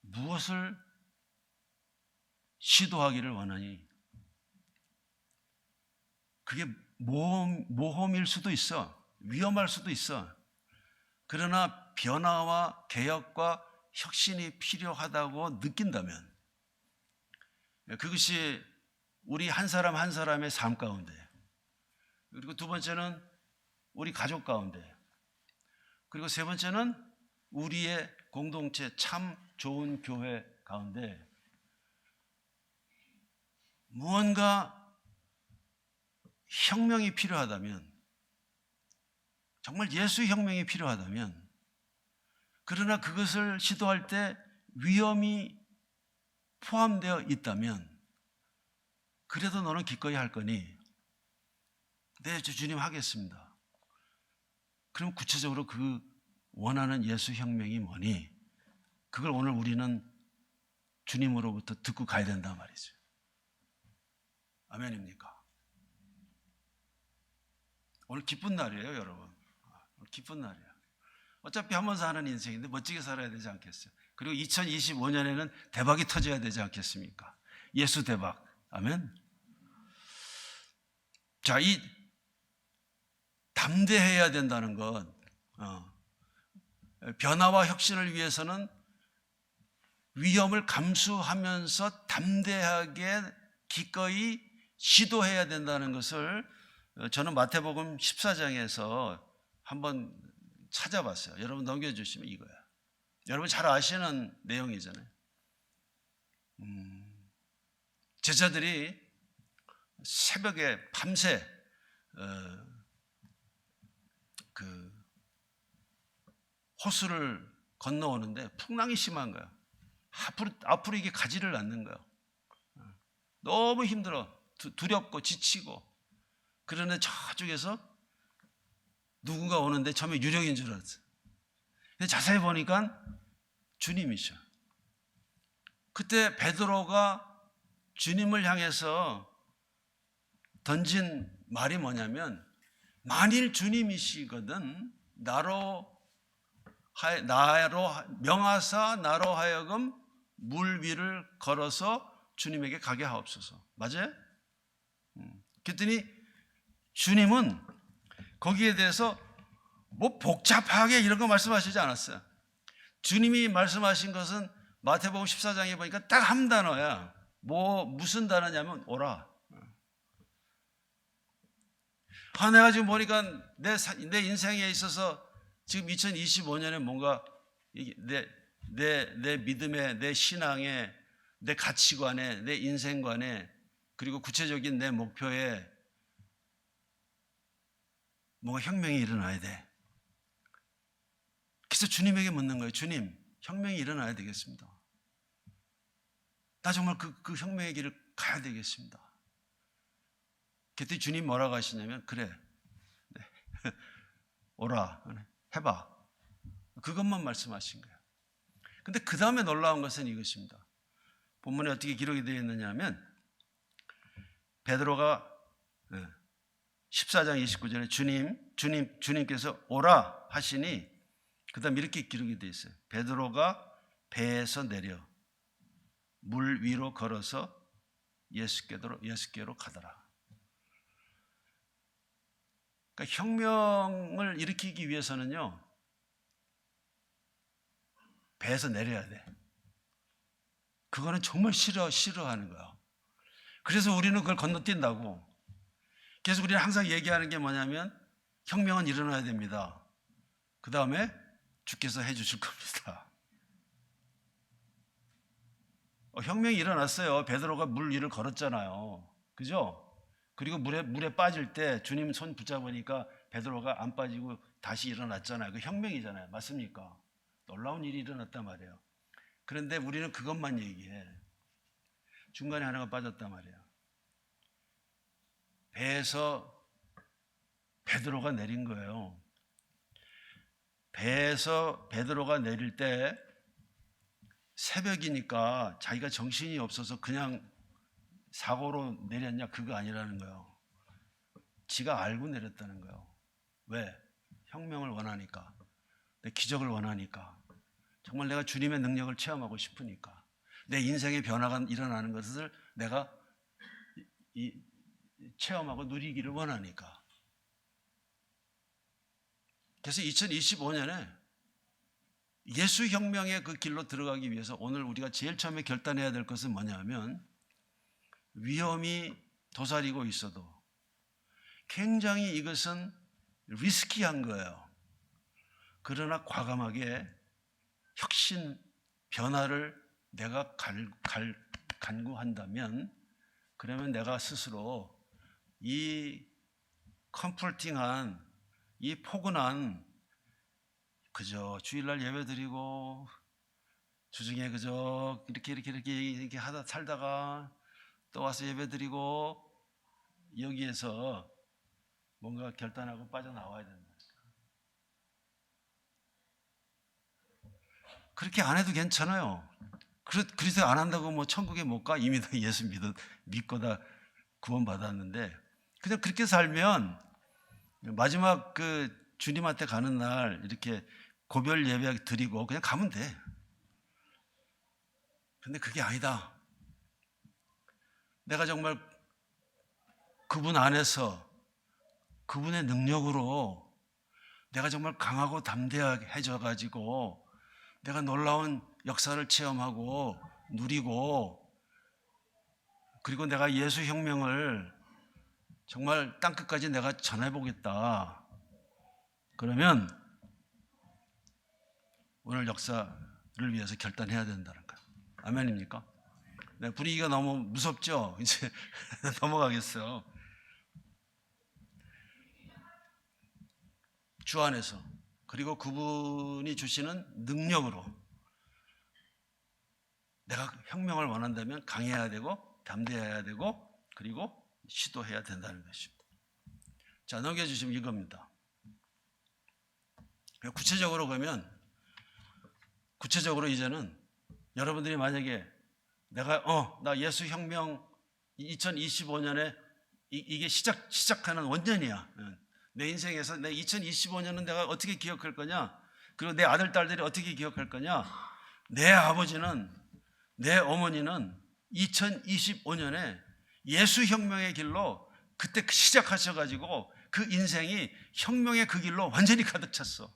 무엇을 시도하기를 원하니? 그게 모험일 수도 있어. 위험할 수도 있어. 그러나 변화와 개혁과 혁신이 필요하다고 느낀다면, 그것이 우리 한 사람 한 사람의 삶 가운데, 그리고 두 번째는 우리 가족 가운데, 그리고 세 번째는 우리의 공동체, 참 좋은 교회 가운데 무언가 혁명이 필요하다면, 정말 예수 혁명이 필요하다면, 그러나 그것을 시도할 때 위험이 포함되어 있다면, 그래도 너는 기꺼이 할 거니? 네, 주님 하겠습니다. 그럼 구체적으로 그 원하는 예수 혁명이 뭐니? 그걸 오늘 우리는 주님으로부터 듣고 가야 된단 말이죠. 아멘입니까? 오늘 기쁜 날이에요, 여러분. 오늘 기쁜 날이에요. 어차피 한 번 사는 인생인데 멋지게 살아야 되지 않겠어요? 그리고 2025년에는 대박이 터져야 되지 않겠습니까? 예수 대박. 아멘. 자, 이 담대해야 된다는 것, 변화와 혁신을 위해서는 위험을 감수하면서 담대하게 기꺼이 시도해야 된다는 것을 저는 마태복음 14장에서 한번 찾아봤어요. 여러분 넘겨주시면 이거야. 여러분 잘 아시는 내용이잖아요. 제자들이 새벽에 밤새 그 호수를 건너오는데 풍랑이 심한 거야. 앞으로 이게 가지를 않는 거야. 너무 힘들어. 두렵고 지치고. 그런데 저쪽에서 누군가 오는데 처음에 유령인 줄 알았어. 근데 자세히 보니까 주님이셔. 그때 베드로가 주님을 향해서 던진 말이 뭐냐면, 만일 주님이시거든 명하사 나로 하여금 물 위를 걸어서 주님에게 가게 하옵소서. 맞아요? 그랬더니 주님은 거기에 대해서 뭐 복잡하게 이런 거 말씀하시지 않았어요. 주님이 말씀하신 것은 마태복음 14장에 보니까 딱 한 단어야. 무슨 단어냐면 오라. 내가 지금 보니까 내 인생에 있어서 지금 2025년에 뭔가 내 믿음에, 내 신앙에, 내 가치관에, 내 인생관에, 그리고 구체적인 내 목표에 뭔가 혁명이 일어나야 돼. 그래서 주님에게 묻는 거예요. 주님, 혁명이 일어나야 되겠습니다. 나 정말 그 혁명의 길을 가야 되겠습니다. 그때 주님 뭐라고 하시냐면, 그래, 네. 오라, 해봐. 그것만 말씀하신 거예요. 근데 그 다음에 놀라운 것은 이것입니다. 본문에 어떻게 기록이 되어 있느냐 하면, 베드로가 14장 29절에 주님께서 오라 하시니, 그 다음 이렇게 기록이 되어 있어요. 베드로가 배에서 내려 물 위로 걸어서 예수께로 가더라. 그러니까 혁명을 일으키기 위해서는요, 배에서 내려야 돼. 그거는 정말 싫어하는 거야. 그래서 우리는 그걸 건너뛴다고. 그래서 우리는 항상 얘기하는 게 뭐냐면 혁명은 일어나야 됩니다. 그 다음에 주께서 해주실 겁니다. 혁명이 일어났어요. 베드로가 물 위를 걸었잖아요. 그죠? 그리고 물에 빠질 때 주님 손 붙잡으니까 베드로가 안 빠지고 다시 일어났잖아요. 그 혁명이잖아요. 맞습니까? 놀라운 일이 일어났단 말이에요. 그런데 우리는 그것만 얘기해. 중간에 하나가 빠졌단 말이에요. 배에서 베드로가 내린 거예요. 배에서 베드로가 내릴 때 새벽이니까 자기가 정신이 없어서 그냥 사고로 내렸냐, 그거 아니라는 거예요. 지가 알고 내렸다는 거예요. 왜? 혁명을 원하니까, 내 기적을 원하니까, 정말 내가 주님의 능력을 체험하고 싶으니까, 내 인생의 변화가 일어나는 것을 내가 체험하고 누리기를 원하니까. 그래서 2025년에 예수혁명의 그 길로 들어가기 위해서 오늘 우리가 제일 처음에 결단해야 될 것은 뭐냐면, 위험이 도사리고 있어도 굉장히 이것은 리스키한 거예요. 그러나 과감하게 혁신, 변화를 내가 간구한다면, 그러면 내가 스스로 이 컴포팅한, 이 포근한, 그저 주일날 예배드리고 주중에 그저 이렇게 하다 살다가 또 와서 예배드리고 여기에서 뭔가 결단하고 빠져나와야 된다. 그렇게 안 해도 괜찮아요. 그래서 안 한다고 뭐 천국에 못 가? 이미 다 예수 믿고 다 구원받았는데, 그냥 그렇게 살면 마지막 그 주님한테 가는 날 이렇게 고별 예배 드리고 그냥 가면 돼. 근데 그게 아니다. 내가 정말 그분 안에서 그분의 능력으로 내가 정말 강하고 담대해져 가지고 내가 놀라운 역사를 체험하고 누리고, 그리고 내가 예수혁명을 정말 땅끝까지 내가 전해보겠다. 그러면 오늘 역사를 위해서 결단해야 된다는 거예요. 아멘입니까? 네, 분위기가 너무 무섭죠? 이제 넘어가겠어요. 주 안에서, 그리고 그분이 주시는 능력으로 내가 혁명을 원한다면 강해야 되고 담대해야 되고 그리고 시도해야 된다는 것입니다. 자, 넘겨주시면 이겁니다. 구체적으로 그러면, 구체적으로 이제는 여러분들이 만약에 내가 나 예수혁명 2025년에 이게 시작하는 원년이야. 내 인생에서 내 2025년은 내가 어떻게 기억할 거냐, 그리고 내 아들 딸들이 어떻게 기억할 거냐. 내 아버지는, 내 어머니는 2025년에 예수혁명의 길로 그때 시작하셔가지고 그 인생이 혁명의 그 길로 완전히 가득 찼어.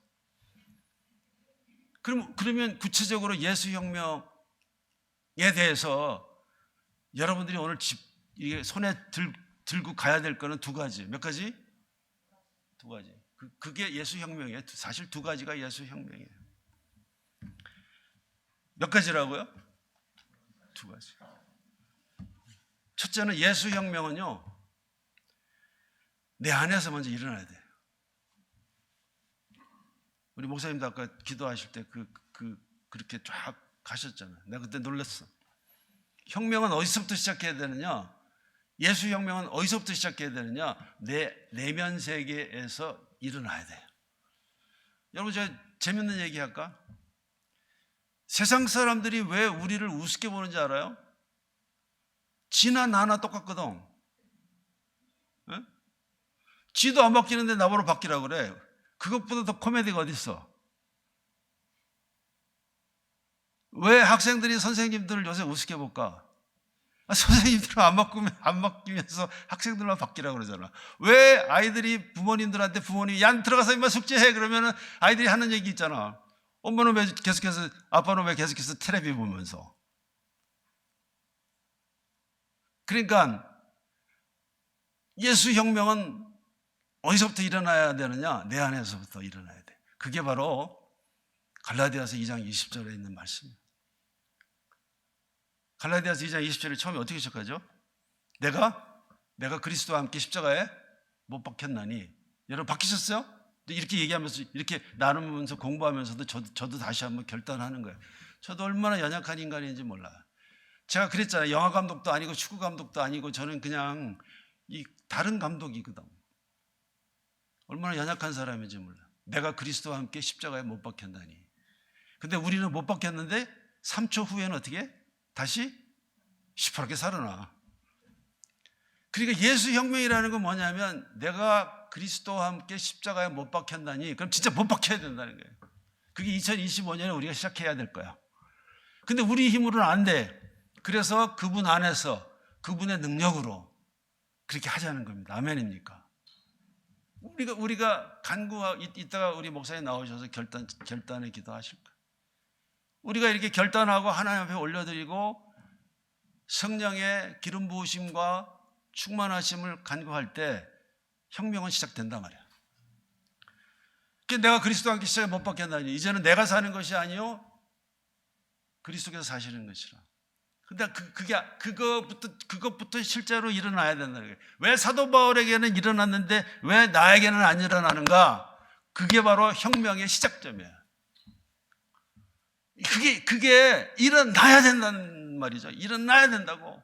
그러면 구체적으로 예수혁명에 대해서 여러분들이 오늘 이게 손에 들고 가야 될 거는 두 가지. 몇 가지? 두 가지. 그게 예수혁명이에요. 사실 두 가지가 예수혁명이에요. 몇 가지라고요? 두 가지. 첫째는 예수혁명은요, 내 안에서 먼저 일어나야 돼요. 우리 목사님도 아까 기도하실 때 그렇게 쫙 가셨잖아요. 내가 그때 놀랐어. 혁명은 어디서부터 시작해야 되느냐? 예수혁명은 어디서부터 시작해야 되느냐? 내 내면 세계에서 일어나야 돼요. 여러분, 제가 재밌는 얘기 할까? 세상 사람들이 왜 우리를 우습게 보는지 알아요? 지나 나나 똑같거든. 에? 지도 안 바뀌는데 나보러 바뀌라고 그래. 그것보다 더 코미디가 어디 있어? 왜 학생들이 선생님들을 요새 우습게 볼까? 선생님들은 안 바뀌면서 학생들만 바뀌라고 그러잖아. 왜 아이들이 부모님들한테 부모님이 야 들어가서 임마 숙제해 그러면은 아이들이 하는 얘기 있잖아. 엄마는 왜 계속해서 아빠는 왜 계속해서 텔레비 보면서. 그러니까 예수혁명은 어디서부터 일어나야 되느냐? 내 안에서부터 일어나야 돼. 그게 바로 갈라디아서 2장 20절에 있는 말씀이에요. 갈라디아서 2장 20절에 처음에 어떻게 시작하죠? 내가 그리스도와 함께 십자가에 못 박혔나니. 여러분 바뀌셨어요? 이렇게 얘기하면서 이렇게 나누면서 공부하면서도 저도 다시 한번 결단하는 거예요. 저도 얼마나 연약한 인간인지 몰라요. 제가 그랬잖아요. 영화 감독도 아니고 축구 감독도 아니고 저는 그냥 이 다른 감독이거든. 얼마나 연약한 사람인지 몰라. 내가 그리스도와 함께 십자가에 못 박혔나니. 근데 우리는 못 박혔는데 3초 후에는 어떻게? 다시 시퍼렇게 살아나. 그러니까 예수혁명이라는 건 뭐냐면 내가 그리스도와 함께 십자가에 못 박혔나니 그럼 진짜 못 박혀야 된다는 거예요. 그게 2025년에 우리가 시작해야 될 거야. 근데 우리 힘으로는 안 돼. 그래서 그분 안에서 그분의 능력으로 그렇게 하자는 겁니다. 아멘입니까? 우리가 간구하고 이따가 우리 목사님 나오셔서 결단의 기도하실 거예요. 우리가 이렇게 결단하고 하나님 앞에 올려드리고 성령의 기름 부으심과 충만하심을 간구할 때 혁명은 시작된단 말이야. 내가 그리스도와 함께 십자가에 못 박혔나니 이제는 내가 사는 것이 아니요 그리스도께서 사시는 것이라. 근데 그것부터 실제로 일어나야 된다는 거예요. 왜 사도 바울에게는 일어났는데 왜 나에게는 안 일어나는가? 그게 바로 혁명의 시작점이에요. 그게 일어나야 된다는 말이죠. 일어나야 된다고.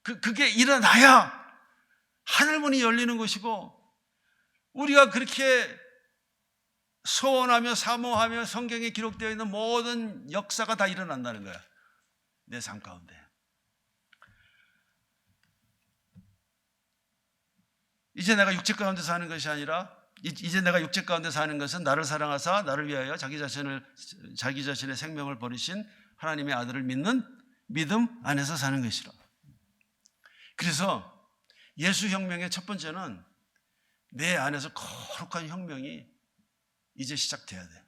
그게 일어나야 하늘문이 열리는 것이고 우리가 그렇게 소원하며 사모하며 성경에 기록되어 있는 모든 역사가 다 일어난다는 거야. 내 삶 가운데. 이제 내가 육체 가운데 사는 것이 아니라 이제 내가 육체 가운데 사는 것은 나를 사랑하사 나를 위하여 자기 자신의 생명을 버리신 하나님의 아들을 믿는 믿음 안에서 사는 것이라. 그래서 예수혁명의 첫 번째는 내 안에서 거룩한 혁명이 이제 시작돼야 돼.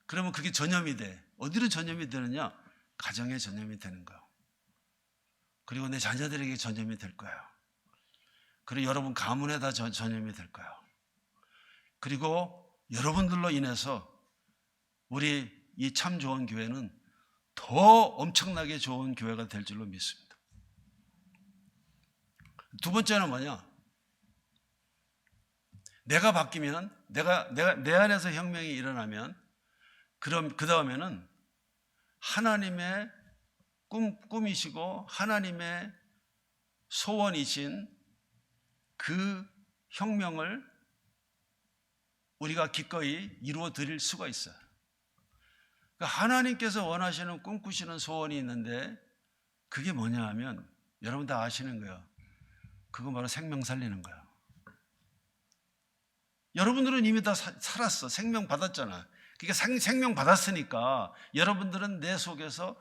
그러면 그게 전염이 돼. 어디로 전염이 되느냐? 가정에 전염이 되는 거야. 그리고 내 자녀들에게 전염이 될 거야. 그리고 여러분 가문에다 전염이 될 거야. 그리고 여러분들로 인해서 우리 이 참 좋은 교회는 더 엄청나게 좋은 교회가 될 줄로 믿습니다. 두 번째는 뭐냐? 내가 바뀌면 내 안에서 혁명이 일어나면 그럼 그 다음에는 하나님의 꿈이시고 하나님의 소원이신 그 혁명을 우리가 기꺼이 이루어 드릴 수가 있어요. 그러니까 하나님께서 원하시는 꿈꾸시는 소원이 있는데 그게 뭐냐 하면 여러분 다 아시는 거예요. 그건 바로 생명 살리는 거예요. 여러분들은 이미 다 살았어. 생명 받았잖아. 그러니까 생명 받았으니까 여러분들은 내 속에서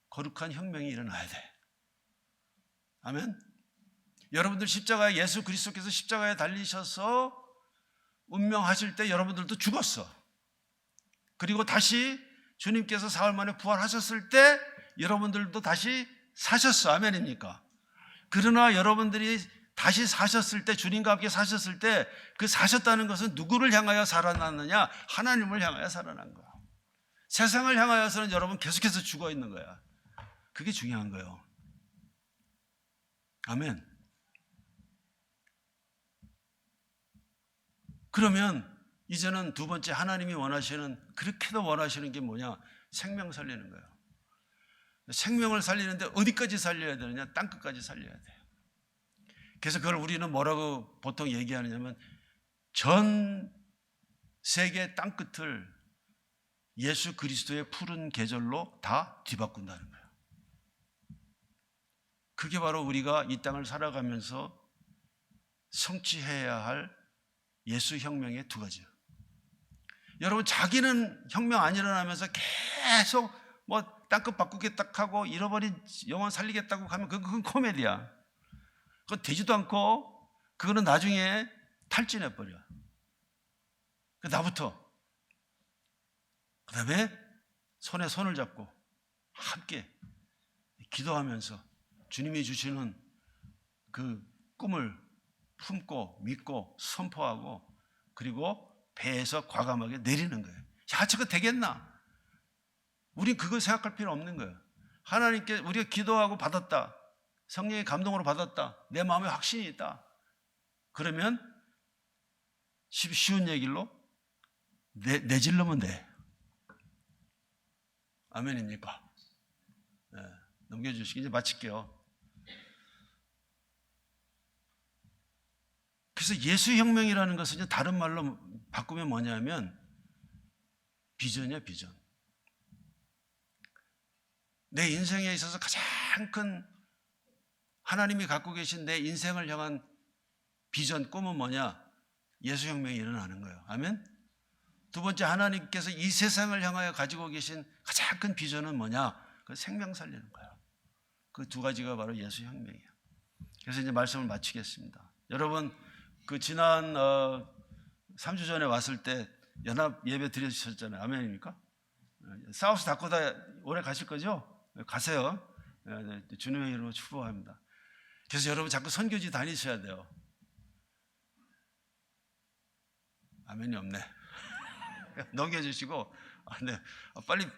거룩한 혁명이 일어나야 돼. 아멘. 여러분들 십자가에 예수 그리스도께서 십자가에 달리셔서 운명하실 때 여러분들도 죽었어. 그리고 다시 주님께서 사흘 만에 부활하셨을 때 여러분들도 다시 사셨어. 아멘입니까? 그러나 여러분들이 다시 사셨을 때 주님과 함께 사셨을 때 그 사셨다는 것은 누구를 향하여 살아났느냐? 하나님을 향하여 살아난 거야. 세상을 향하여서는 여러분 계속해서 죽어 있는 거야. 그게 중요한 거예요. 아멘. 그러면 이제는 두 번째 하나님이 원하시는 그렇게도 원하시는 게 뭐냐? 생명 살리는 거예요. 생명을 살리는데 어디까지 살려야 되느냐? 땅끝까지 살려야 돼요. 그래서 그걸 우리는 뭐라고 보통 얘기하느냐면 전 세계 땅끝을 예수 그리스도의 푸른 계절로 다 뒤바꾼다는 거예요. 그게 바로 우리가 이 땅을 살아가면서 성취해야 할 예수 혁명의 두 가지예요. 여러분 자기는 혁명 안 일어나면서 계속 땅끝 바꾸겠다 하고 잃어버린 영혼 살리겠다고 하면 그건 코미디야. 그거 되지도 않고 그거는 나중에 탈진해버려. 나부터. 그 다음에 손에 손을 잡고 함께 기도하면서 주님이 주시는 그 꿈을 품고 믿고 선포하고 그리고 배에서 과감하게 내리는 거예요. 야, 저거 되겠나? 우린 그걸 생각할 필요 없는 거예요. 하나님께 우리가 기도하고 받았다. 성령의 감동으로 받았다. 내 마음에 확신이 있다. 그러면 쉬운 얘기로 내질르면 돼. 아멘입니까? 네, 넘겨주시기 이제 마칠게요. 그래서 예수혁명이라는 것은 이제 다른 말로 바꾸면 뭐냐면 비전이야, 비전. 내 인생에 있어서 가장 큰 하나님이 갖고 계신 내 인생을 향한 비전, 꿈은 뭐냐? 예수혁명이 일어나는 거예요. 아멘? 두 번째, 하나님께서 이 세상을 향하여 가지고 계신 가장 큰 비전은 뭐냐? 그 생명 살리는 거예요. 그 두 가지가 바로 예수혁명이에요. 그래서 이제 말씀을 마치겠습니다. 여러분, 그 지난 3주 전에 왔을 때 연합 예배 드려주셨잖아요. 아멘입니까? 사우스 다코타 오래 가실 거죠? 가세요. 주님의 이름으로 축복합니다. 그래서 여러분 자꾸 선교지 다니셔야 돼요. 아멘이 없네. 넘겨주시고, 네,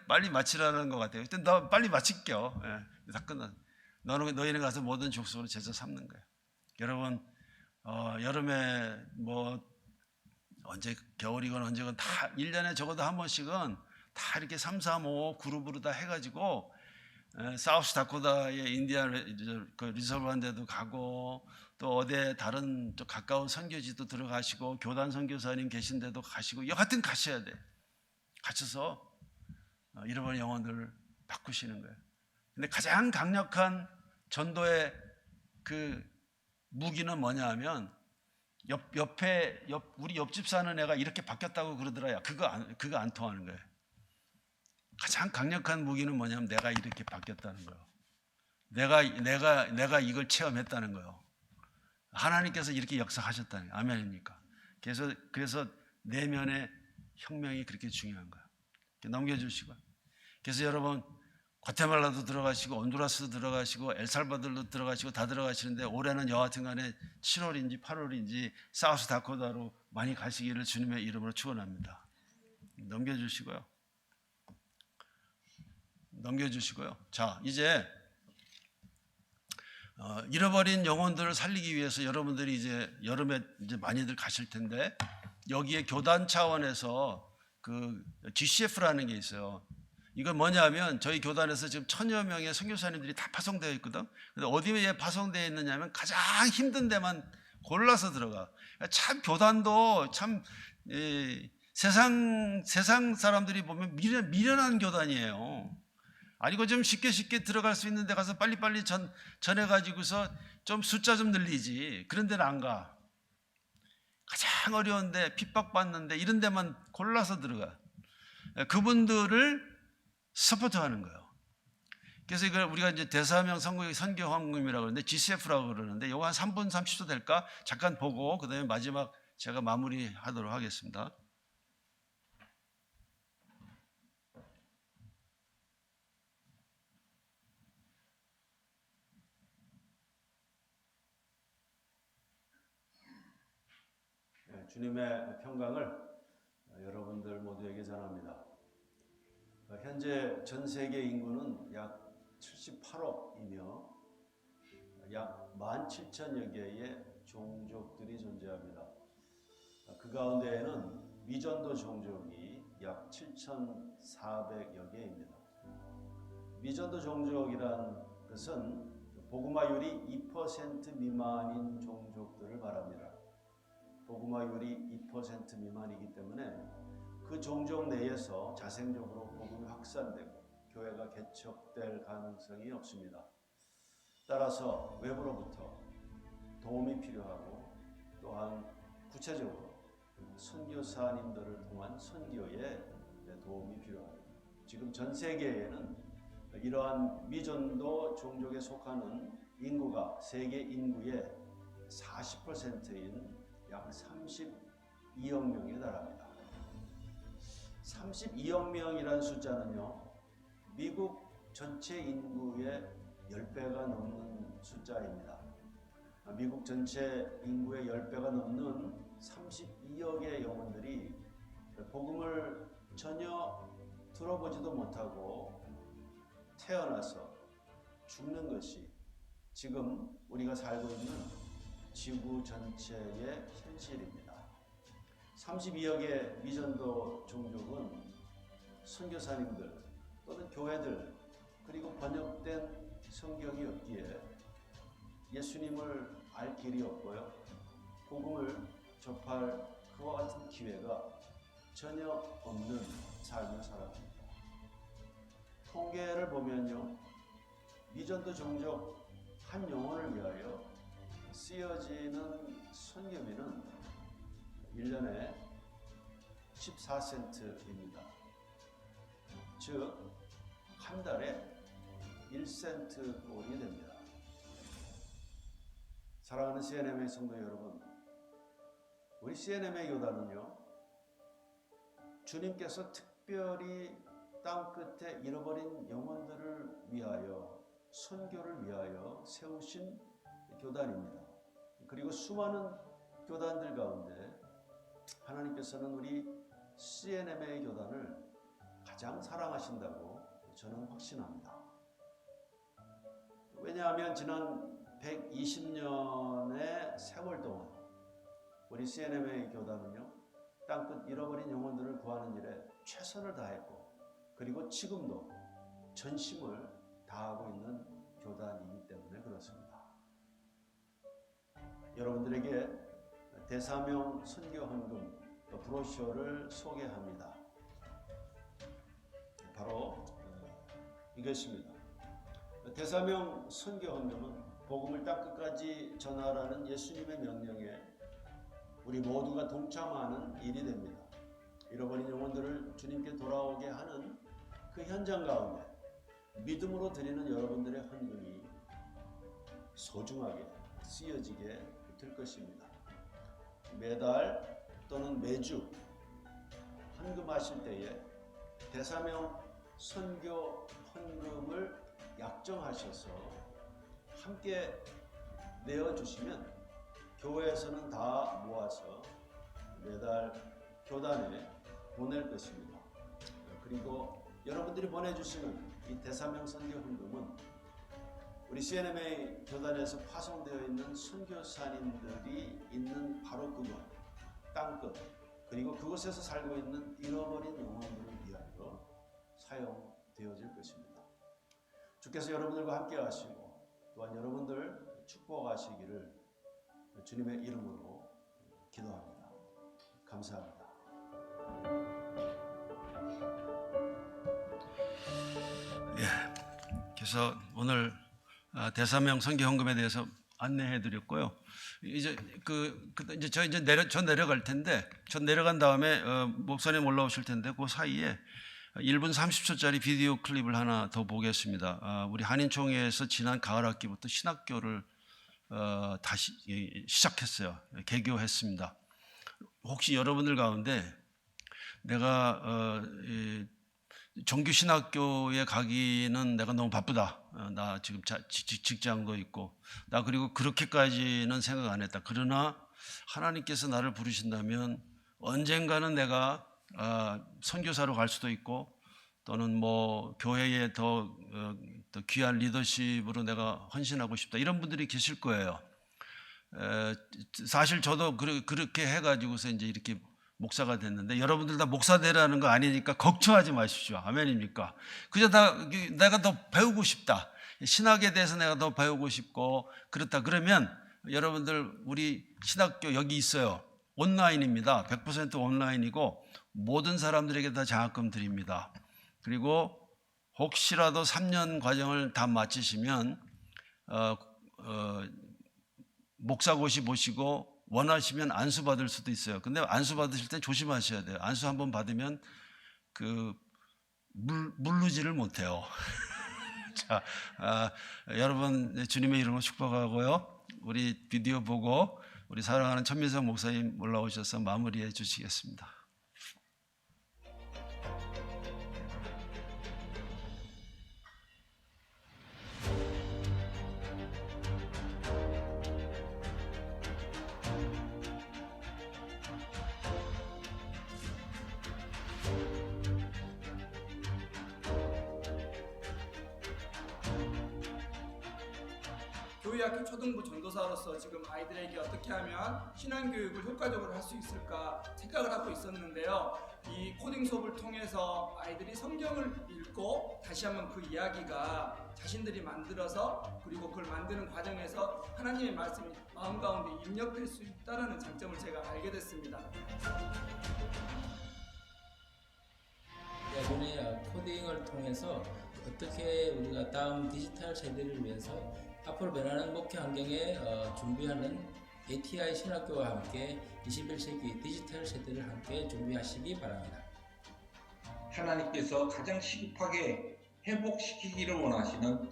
빨리 마치라는 것 같아요. 일단 나 빨리 마칠게요. 다 끝나. 너희는 가서 모든 족속으로 제자 삼는 거예요. 여러분, 여름에 뭐 언제 겨울이건 언제건 다 1년에 적어도 한 번씩은 다 이렇게 3, 4, 5 그룹으로 다 해가지고 사우스 다코다의 인디안 리저브한 데도 가고 또 어디 다른 좀 가까운 선교지도 들어가시고 교단 선교사님 계신 데도 가시고 여하튼 가셔야 돼. 가셔서 잃어버린 영혼들을 바꾸시는 거예요. 근데 가장 강력한 전도의 그 무기는 뭐냐 하면 우리 옆집 사는 애가 이렇게 바뀌었다고 그러더라. 야, 그거 안 통하는 거예요. 가장 강력한 무기는 뭐냐면 내가 이렇게 바뀌었다는 거예요. 내가 이걸 체험했다는 거예요. 하나님께서 이렇게 역사하셨다는 거예요. 아멘입니까? 그래서 내면의 혁명이 그렇게 중요한 거예요. 넘겨주시고. 그래서 여러분, 과테말라도 들어가시고 온두라스도 들어가시고 엘살바도르도 들어가시고 다 들어가시는데 올해는 여하튼 간에 7월인지 8월인지 사우스 다코다로 많이 가시기를 주님의 이름으로 축원합니다. 넘겨주시고요. 자, 이제 잃어버린 영혼들을 살리기 위해서 여러분들이 이제 여름에 이제 많이들 가실 텐데 여기에 교단 차원에서 그 GCF라는 게 있어요. 이건 뭐냐면 저희 교단에서 지금 1000여 명의 선교사님들이 다 파송되어 있거든. 근데 어디에 파송되어 있느냐면 가장 힘든 데만 골라서 들어가. 참 교단도 참 세상 사람들이 보면 미련한 교단이에요. 아니고 좀 쉽게 들어갈 수 있는 데 가서 빨리빨리 전해가지고서 좀 숫자 좀 늘리지. 그런 데는 안 가. 가장 어려운데 핍박받는데 이런 데만 골라서 들어가. 그분들을 서포트하는 거예요. 그래서 이걸 우리가 이제 대사명 선교 황금이라고 그러는데 GCF라고 그러는데 이거 한 3분 30초 될까? 잠깐 보고 그다음에 마지막 제가 마무리하도록 하겠습니다. 주님의 평강을 여러분들 모두에게 전합니다. 현재 전 세계 인구는 약 78억이며 약 17,000여 개의 종족들이 존재합니다. 그 가운데에는 미전도 종족이 약 7,400여 개입니다. 미전도 종족이란 것은 복음화율이 2% 미만인 종족들을 말합니다. 복음화율이 2% 미만이기 때문에 그 종족 내에서 자생적으로 복음이 확산되고 교회가 개척될 가능성이 없습니다. 따라서 외부로부터 도움이 필요하고 또한 구체적으로 선교사님들을 통한 선교에 도움이 필요합니다. 지금 전 세계에는 이러한 미전도 종족에 속하는 인구가 세계 인구의 40%인 약 32억 명에 달합니다. 32억 명이라는 숫자는요, 미국 전체 인구의 10배가 넘는 숫자입니다. 미국 전체 인구의 10배가 넘는 32억의 영혼들이 복음을 전혀 들어보지도 못하고 태어나서 죽는 것이 지금 우리가 살고 있는 지구 전체의 현실입니다. 32억의 미전도 종족은 선교사님들 또는 교회들 그리고 번역된 성경이 없기에 예수님을 알 길이 없고요. 복음을 접할 그와 같은 기회가 전혀 없는 삶을 살아갑니다. 통계를 보면요, 미전도 종족 한 영혼을 위하여 쓰여지는 선교비는 1년에 14센트입니다. 즉, 한 달에 1센트 꼴이 됩니다. 사랑하는 CNM의 성도 여러분, 우리 CNM의 교단은요, 주님께서 특별히 땅 끝에 잃어버린 영혼들을 위하여, 선교를 위하여 세우신 교단입니다. 그리고 수많은 교단들 가운데 하나님께서는 우리 CNM의 교단을 가장 사랑하신다고 저는 확신합니다. 왜냐하면 지난 120년의 세월 동안 우리 CNM의 교단은요, 땅끝 잃어버린 영혼들을 구하는 일에 최선을 다했고, 그리고 지금도 전심을 다하고 있는 교단이기 때문에 그렇습니다. 여러분들에게 대사명 선교헌금 브로셔를 소개합니다. 바로 이것입니다. 대사명 선교헌금은 복음을 땅끝까지 전하라는 예수님의 명령에 우리 모두가 동참하는 일이 됩니다. 잃어버린 영혼들을 주님께 돌아오게 하는 그 현장 가운데 믿음으로 드리는 여러분들의 헌금이 소중하게 쓰여지게 될 것입니다. 매달 또는 매주 헌금하실 때에 대사명 선교 헌금을 약정하셔서 함께 내어주시면 교회에서는 다 모아서 매달 교단에 보낼 것입니다. 그리고 여러분들이 보내주시는 이 대사명 선교 헌금은 우리 CNMA 교단에서 파송되어 있는 선교사님들이 있는 바로 그곳, 땅끝, 그리고 그곳에서 살고 있는 잃어버린 영혼들을 위하여 사용되어질 것입니다. 주께서 여러분들과 함께 하시고 또한 여러분들 축복하시기를 주님의 이름으로 기도합니다. 감사합니다. 그래서 오늘 대사명 선교 헌금에 대해서 안내해 드렸고요. 이제 저 내려갈 텐데, 저 내려간 다음에 목사님 올라오실 텐데 그 사이에 1분 30초짜리 비디오 클립을 하나 더 보겠습니다. 우리 한인총회에서 지난 가을 학기부터 신학교를 다시 시작했어요. 개교했습니다. 혹시 여러분들 가운데 내가 정규 신학교에 가기는 내가 너무 바쁘다. 나 지금 직장도 있고, 나 그리고 그렇게까지는 생각 안 했다. 그러나 하나님께서 나를 부르신다면 언젠가는 내가 선교사로 갈 수도 있고, 또는 뭐 교회에 더 귀한 리더십으로 내가 헌신하고 싶다. 이런 분들이 계실 거예요. 사실 저도 그렇게 해가지고서 이제 이렇게 목사가 됐는데, 여러분들 다 목사 되라는 거 아니니까 걱정하지 마십시오. 아멘입니까? 그저 내가 더 배우고 싶다. 신학에 대해서 내가 더 배우고 싶고 그렇다. 그러면 여러분들 우리 신학교 여기 있어요. 온라인입니다. 100% 온라인이고 모든 사람들에게 다 장학금 드립니다. 그리고 혹시라도 3년 과정을 다 마치시면 목사고시 보시고 원하시면 안수 받을 수도 있어요. 근데 안수 받으실 때 조심하셔야 돼요. 안수 한번 받으면 물르지를 못해요. 자, 여러분 주님의 이름으로 축복하고요. 우리 비디오 보고 우리 사랑하는 천민석 목사님 올라오셔서 마무리해 주시겠습니다. 교회학교 초등부 전도사로서 지금 아이들에게 어떻게 하면 신앙교육을 효과적으로 할 수 있을까 생각을 하고 있었는데요. 이 코딩 수업을 통해서 아이들이 성경을 읽고 다시 한번 그 이야기가 자신들이 만들어서 그리고 그걸 만드는 과정에서 하나님의 말씀이 마음 가운데 입력될 수 있다는 장점을 제가 알게 됐습니다. 이번에 코딩을 통해서 어떻게 우리가 다음 디지털 세대를 위해서 앞으로 변하는 목회 환경에 준비하는 ATI 신학교와 함께 21세기 디지털 세대를 함께 준비하시기 바랍니다. 하나님께서 가장 시급하게 회복시키기를 원하시는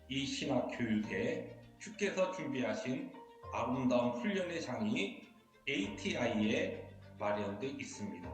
이 신학교육에 주께서 준비하신 아름다운 훈련의 장이 ATI에 마련되어 있습니다.